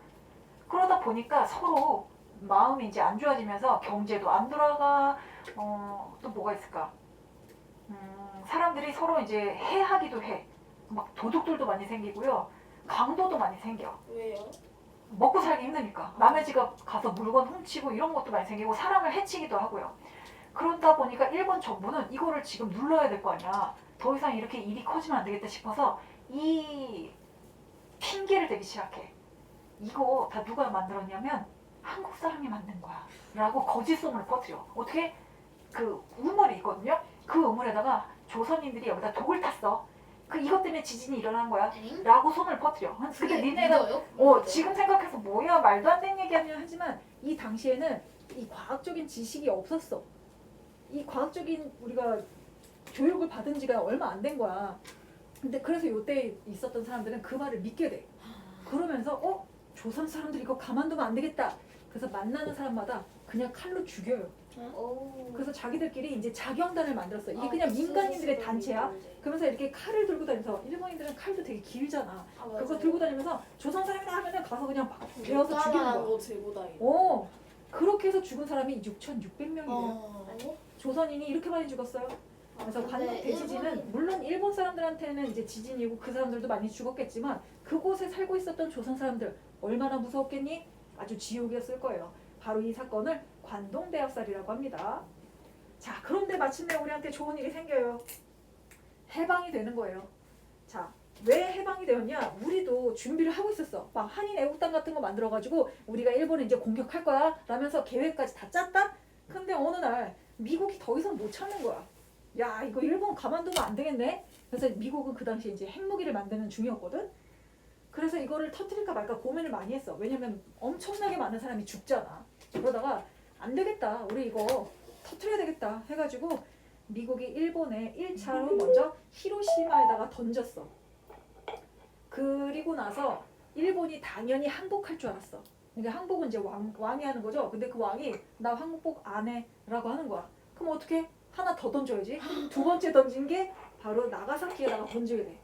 그러다 보니까 서로 마음이 이제 안 좋아지면서 경제도 안 돌아가. 또 뭐가 있을까? 사람들이 서로 이제 해하기도 해. 막 도둑들도 많이 생기고요. 강도도 많이 생겨. 왜요? 먹고 살기 힘드니까. 남의 집 가서 물건 훔치고 이런 것도 많이 생기고 사람을 해치기도 하고요. 그러다 보니까 일본 정부는 이거를 지금 눌러야 될 거 아니야. 더 이상 이렇게 일이 커지면 안 되겠다 싶어서 이 핑계를 대기 시작해. 이거 다 누가 만들었냐면 한국 사람이 만든 거야 라고 거짓 소문을 퍼뜨려. 어떻게? 그 우물이 있거든요. 그 우물에다가 조선인들이 여기다 독을 탔어. 그 이것 때문에 지진이 일어난 거야 라고 소문을 퍼뜨려. 근데 니네가 지금 생각해서 뭐야 말도 안 되는 얘기 아니야 하지만 이 당시에는 이 과학적인 지식이 없었어. 이 과학적인 우리가 교육을 받은 지가 얼마 안 된 거야. 근데 그래서 요때 있었던 사람들은 그 말을 믿게 돼. 그러면서 조선 사람들 이거 가만두면 안 되겠다. 그래서 만나는 사람마다 그냥 칼로 죽여요. 그래서 자기들끼리 이제 자경단을 만들었어. 이게 그냥 민간인들의 단체야. 그러면서 이렇게 칼을 들고 다니면서 일본인들은 칼도 되게 길잖아. 그거 들고 다니면서 조선 사람이다 하면은 가서 그냥 베어서 죽이는 거야. 거 들고 다니고. 그렇게 해서 죽은 사람이 6,600명이래요. 아니? 조선인이 이렇게 많이 죽었어요. 그래서 관동 대지진은 물론 일본 사람들한테는 이제 지진이고 그 사람들도 많이 죽었겠지만 그곳에 살고 있었던 조선 사람들 얼마나 무서웠겠니? 아주 지옥이었을 거예요. 바로 이 사건을 관동대합살이라고 합니다. 자, 그런데 마침내 우리한테 좋은 일이 생겨요. 해방이 되는 거예요. 자, 왜 해방이 되었냐? 우리도 준비를 하고 있었어. 막 한인 애국당 같은 거 만들어가지고 우리가 일본을 이제 공격할 거야 라면서 계획까지 다 짰다? 근데 어느 날 미국이 더 이상 못 참는 거야. 야, 이거 일본 가만두면 안 되겠네? 그래서 미국은 그 당시에 이제 핵무기를 만드는 중이었거든? 그래서 이거를 터뜨릴까 말까 고민을 많이 했어. 왜냐면 엄청나게 많은 사람이 죽잖아. 그러다가 안 되겠다. 우리 이거 터뜨려야 되겠다 해가지고 미국이 일본에 1차로 먼저 히로시마에다가 던졌어. 그리고 나서 일본이 당연히 항복할 줄 알았어. 그러니까 항복은 이제 왕이 하는 거죠. 근데 그 왕이 나 항복 안 해 라고 하는 거야. 그럼 어떻게? 하나 더 던져야지. 두 번째 던진 게 바로 나가사키에다가 던져야 돼.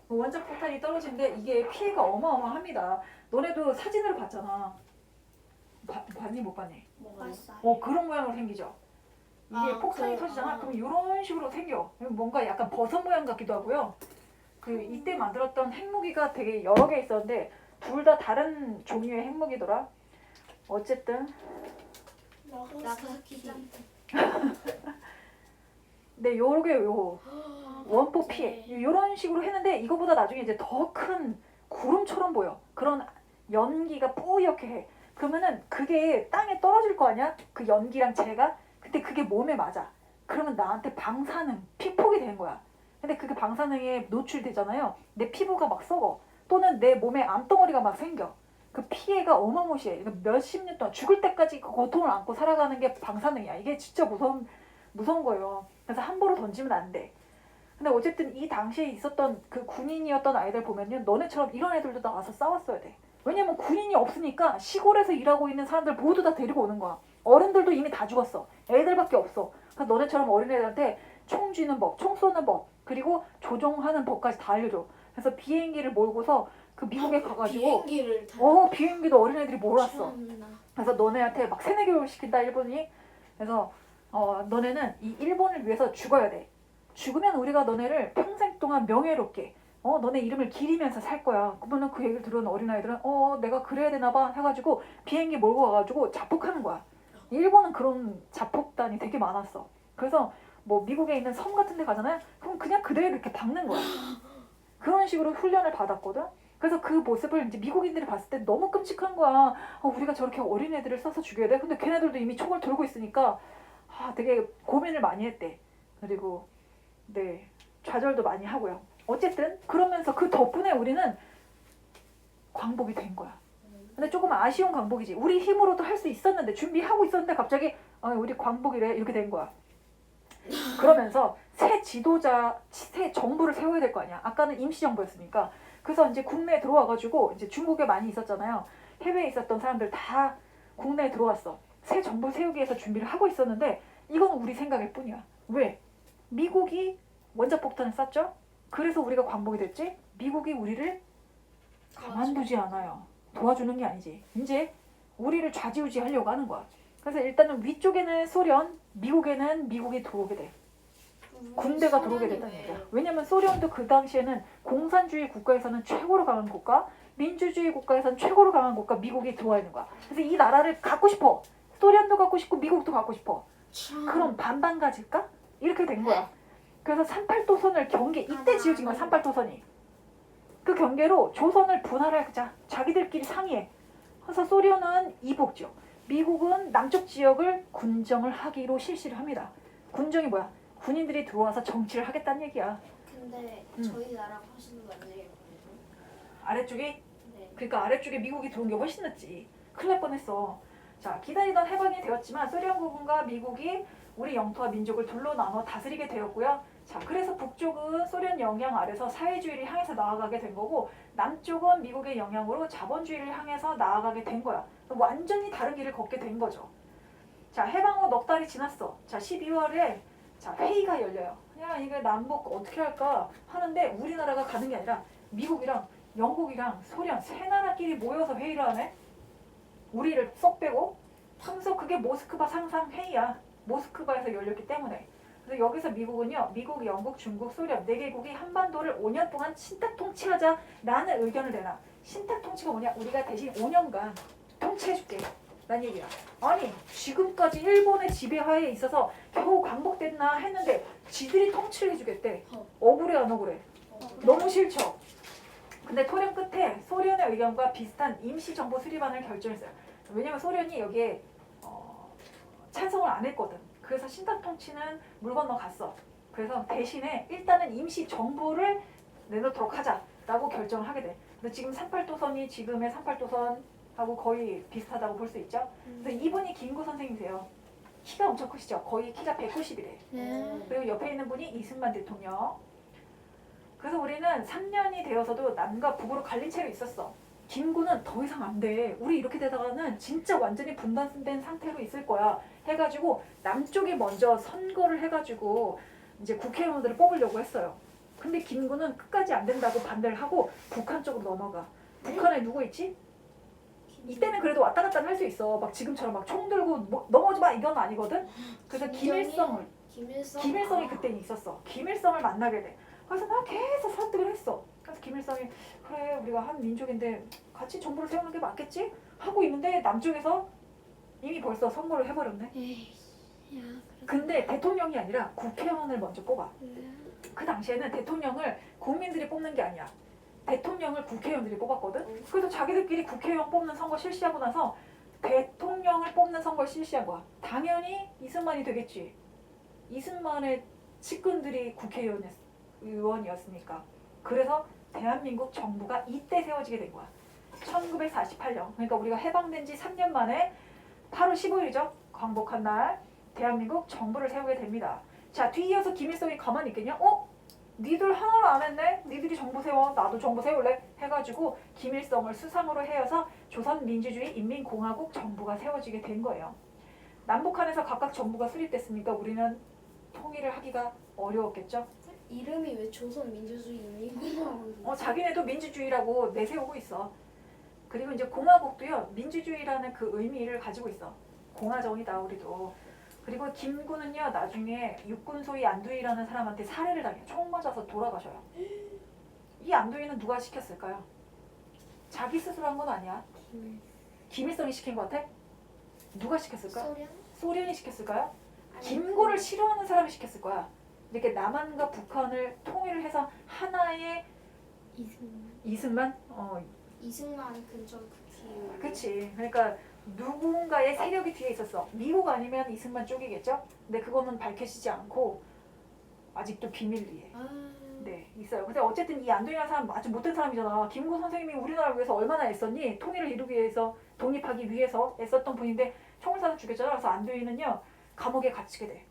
원자 폭탄이 떨어지는데 이게 피해가 어마어마합니다. 너네도 사진으로 봤잖아. 봤니 못 봤니? 봤어요. 그런 모양으로 생기죠. 이게 폭탄이 터지잖아. 그럼 이런 식으로 생겨. 뭔가 약간 버섯 모양 같기도 하고요. 그 이때 만들었던 핵무기가 되게 여러 개 있었는데 둘 다 다른 종류의 핵무기더라. 어쨌든 나가사키. 네, 요게 원폭 피해 이런 식으로 했는데 이거보다 나중에 이제 더 큰 구름처럼 보여. 그런 연기가 뿌옇게 해. 그러면은 그게 땅에 떨어질 거 아니야? 그 연기랑 재가. 근데 그게 몸에 맞아. 그러면 나한테 방사능, 피폭이 되는 거야. 근데 그게 방사능에 노출되잖아요. 내 피부가 막 썩어. 또는 내 몸에 암덩어리가 막 생겨. 그 피해가 어마무시해. 몇십 년 동안 죽을 때까지 그 고통을 안고 살아가는 게 방사능이야. 이게 진짜 무서운 거예요. 그래서 함부로 던지면 안 돼. 근데 어쨌든 이 당시에 있었던 그 군인이었던 아이들 보면요. 너네처럼 이런 애들도 나와서 싸웠어야 돼. 왜냐면 군인이 없으니까 시골에서 일하고 있는 사람들 모두 다 데리고 오는 거야. 어른들도 이미 다 죽었어. 애들밖에 없어. 그러니까 너네처럼 어린애들한테 총 쥐는 법, 총 쏘는 법, 그리고 조종하는 법까지 다 알려줘. 그래서 비행기를 몰고서 그 미국에 가가지고 비행기도 어린애들이 몰았어. 그래서 너네한테 막 세뇌 교육을 시킨다 일본이. 그래서 너네는 이 일본을 위해서 죽어야 돼. 죽으면 우리가 너네를 평생 동안 명예롭게 너네 이름을 기리면서 살 거야. 그러면 그 얘기를 들은 어린아이들은 내가 그래야 되나 봐 해가지고 비행기 몰고 가가지고 자폭하는 거야. 일본은 그런 자폭단이 되게 많았어. 그래서 뭐 미국에 있는 섬 같은 데 가잖아요. 그럼 그냥 그대로 이렇게 박는 거야. 그런 식으로 훈련을 받았거든. 그래서 그 모습을 이제 미국인들이 봤을 때 너무 끔찍한 거야. 우리가 저렇게 어린애들을 써서 죽여야 돼? 근데 걔네들도 이미 총을 들고 있으니까 되게 고민을 많이 했대. 그리고 네, 좌절도 많이 하고요. 어쨌든 그러면서 그 덕분에 우리는 광복이 된 거야. 근데 조금 아쉬운 광복이지. 우리 힘으로도 할 수 있었는데 준비하고 있었는데 갑자기 우리 광복이래 이렇게 된 거야. 그러면서 새 지도자, 새 정부를 세워야 될 거 아니야. 아까는 임시정부였으니까. 그래서 이제 국내에 들어와가지고 이제 중국에 많이 있었잖아요. 해외에 있었던 사람들 다 국내에 들어왔어. 새 정부 세우기 위해서 준비를 하고 있었는데 이건 우리 생각일 뿐이야. 왜? 미국이 원자폭탄을 쐈죠? 그래서 우리가 광복이 됐지? 미국이 우리를 가만두지 않아요. 도와주는 게 아니지. 이제 우리를 좌지우지 하려고 하는 거야. 그래서 일단은 위쪽에는 소련, 미국에는 미국이 들어오게 돼. 군대가 들어오게 됐다는 얘기야. 왜냐면 소련도 그 당시에는 공산주의 국가에서는 최고로 강한 국가, 민주주의 국가에서는 최고로 강한 국가 미국이 들어와 있는 거야. 그래서 이 나라를 갖고 싶어. 소련도 갖고 싶고 미국도 갖고 싶어. 그럼 반반 가질까? 이렇게 된 거야. 그래서 38도선을 경계 이때 지어진 거야. 38도선이. 그 경계로 조선을 분할하자. 자기들끼리 상의해. 그래서 소련은 이북지역, 미국은 남쪽 지역을 군정을 하기로 실시를 합니다. 군정이 뭐야? 군인들이 들어와서 정치를 하겠다는 얘기야. 근데 저희 나라 훨씬 많네요. 아래쪽이? 네. 그러니까 아래쪽에 미국이 들어온 게 훨씬 낫지. 큰일 날 뻔했어. 자, 기다리던 해방이 되었지만 소련국과 미국이 우리 영토와 민족을 둘로 나눠 다스리게 되었고요. 자, 그래서 북쪽은 소련 영향 아래서 사회주의를 향해서 나아가게 된 거고 남쪽은 미국의 영향으로 자본주의를 향해서 나아가게 된 거야. 완전히 다른 길을 걷게 된 거죠. 자, 해방 후 넉 달이 지났어. 자, 12월에 자, 회의가 열려요. 야, 이거 남북 어떻게 할까 하는데 우리나라가 가는 게 아니라 미국이랑 영국이랑 소련 세 나라끼리 모여서 회의를 하네. 우리를 쏙 빼고. 그래서 그게 모스크바 상상회의야. 모스크바에서 열렸기 때문에. 그래서 여기서 미국은요. 미국, 영국, 중국, 소련 4개국이 한반도를 5년 동안 신탁 통치하자라는 의견을 내놔. 신탁 통치가 뭐냐? 우리가 대신 5년간 통치해줄게. 라는 얘기야. 아니 지금까지 일본의 지배하에 있어서 겨우 광복됐나 했는데 지들이 통치를 해주겠대. 억울해 안 억울해? 너무 싫죠. 근데 토론 끝에 소련의 의견과 비슷한 임시정부 수립안을 결정했어요. 왜냐면 소련이 여기에 찬성을 안 했거든. 그래서 신탁 통치는 물 건너갔어. 그래서 대신에 일단은 임시정부를 내놓도록 하자라고 결정을 하게 돼. 근데 지금 38도선이 지금의 38도선하고 거의 비슷하다고 볼 수 있죠. 그래서 이분이 김구 선생님이세요. 키가 엄청 크시죠. 거의 키가 190이래. 그리고 옆에 있는 분이 이승만 대통령. 그래서 우리는 3년이 되어서도 남과 북으로 갈린 채로 있었어. 김구는 더 이상 안 돼. 우리 이렇게 되다가는 진짜 완전히 분단된 상태로 있을 거야. 해가지고 남쪽이 먼저 선거를 해가지고 이제 국회의원들을 뽑으려고 했어요. 근데 김구는 끝까지 안 된다고 반대를 하고 북한 쪽으로 넘어가. 북한에 누구 있지? 이때는 그래도 왔다 갔다 할 수 있어. 막 지금처럼 막 총 들고 뭐, 넘어오지 마 이건 아니거든. 그래서 김일성이 그때 있었어. 김일성을 만나게 돼. 그래서 막 계속 설득을 했어. 그래서 김일성이 그래 우리가 한 민족인데 같이 정부를 세우는 게 맞겠지? 하고 있는데 남쪽에서 이미 벌써 선거를 해버렸네. 근데 대통령이 아니라 국회의원을 먼저 뽑아. 그 당시에는 대통령을 국민들이 뽑는 게 아니야. 대통령을 국회의원들이 뽑았거든. 그래서 자기들끼리 국회의원 뽑는 선거 실시하고 나서 대통령을 뽑는 선거를 실시한 거야. 당연히 이승만이 되겠지. 이승만의 측근들이 국회의원이었으니까. 그래서 대한민국 정부가 이때 세워지게 된 거야. 1948년. 그러니까 우리가 해방된 지 3년 만에 8월 15일이죠. 광복한 날 대한민국 정부를 세우게 됩니다. 자, 뒤이어서 김일성이 가만히 있겠냐? 니들 하나를 안 했네? 니들이 정부 세워. 나도 정부 세울래? 해가지고 김일성을 수상으로 해여서 조선민주주의 인민공화국 정부가 세워지게 된 거예요. 남북한에서 각각 정부가 수립됐으니까 우리는 통일을 하기가 어려웠겠죠? 이름이 왜 조선민주주의 인민공화국? 자기네도 민주주의라고 내세우고 있어. 그리고 이제 공화국도요. 민주주의라는 그 의미를 가지고 있어. 공화정이다 우리도. 그리고 김구는요. 나중에 육군소위 안두희라는 사람한테 살해를 당해요. 총 맞아서 돌아가셔요. 이 안두희는 누가 시켰을까요? 자기 스스로 한 건 아니야. 김일성이 시킨 것 같아? 누가 시켰을까? 소련이 시켰을까요? 김구를 싫어하는 사람이 시켰을 거야. 이렇게 남한과 북한을 통일을 해서 하나의 이승만? 이승만 근처 국회의원. 그치. 그러니까 누군가의 세력이 뒤에 있었어. 미국 아니면 이승만 쪽이겠죠? 근데 그거는 밝혀지지 않고 아직도 비밀리에 네, 있어요. 근데 어쨌든 이 안동이라는 사람 아주 못된 사람이잖아. 김구 선생님이 우리나라를 위해서 얼마나 애썼니? 통일을 이루기 위해서, 독립하기 위해서 애썼던 분인데 총을 쏴서 죽였잖아. 그래서 안두희는요 감옥에 갇히게 돼.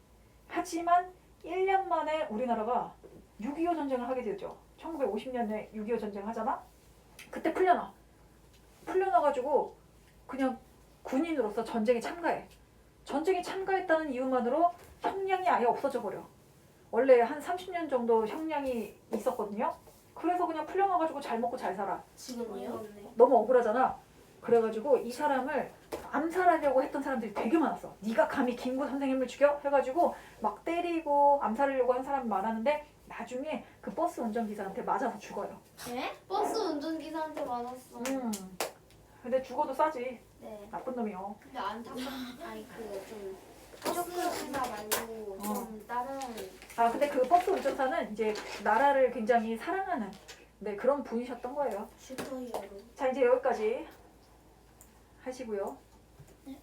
하지만 1년 만에 우리나라가 6.25 전쟁을 하게 되죠. 1950년에 6.25 전쟁 하잖아. 그때 풀려나. 풀려나가지고 그냥 군인으로서 전쟁에 참가해. 전쟁에 참가했다는 이유만으로 형량이 아예 없어져 버려. 원래 한 30년 정도 형량이 있었거든요. 그래서 그냥 풀려나가지고 잘 먹고 잘 살아. 지금요? 너무 억울하잖아. 그래가지고 이 사람을 암살하려고 했던 사람들이 되게 많았어. 네가 감히 김구 선생님을 죽여? 해가지고 막 때리고 암살하려고 한 사람이 많았는데 나중에 그 버스 운전기사한테 맞아서 죽어요. 네? 버스 운전기사한테 맞았어. 근데 죽어도 싸지. 네. 나쁜 놈이요. 근데 아니 그 좀 버스 운전사 말고 좀 다른 근데 그 버스 운전사는 이제 나라를 굉장히 사랑하는 그런 분이셨던 거예요. 슈퍼히어로. 자, 이제 여기까지 하시고요. 네?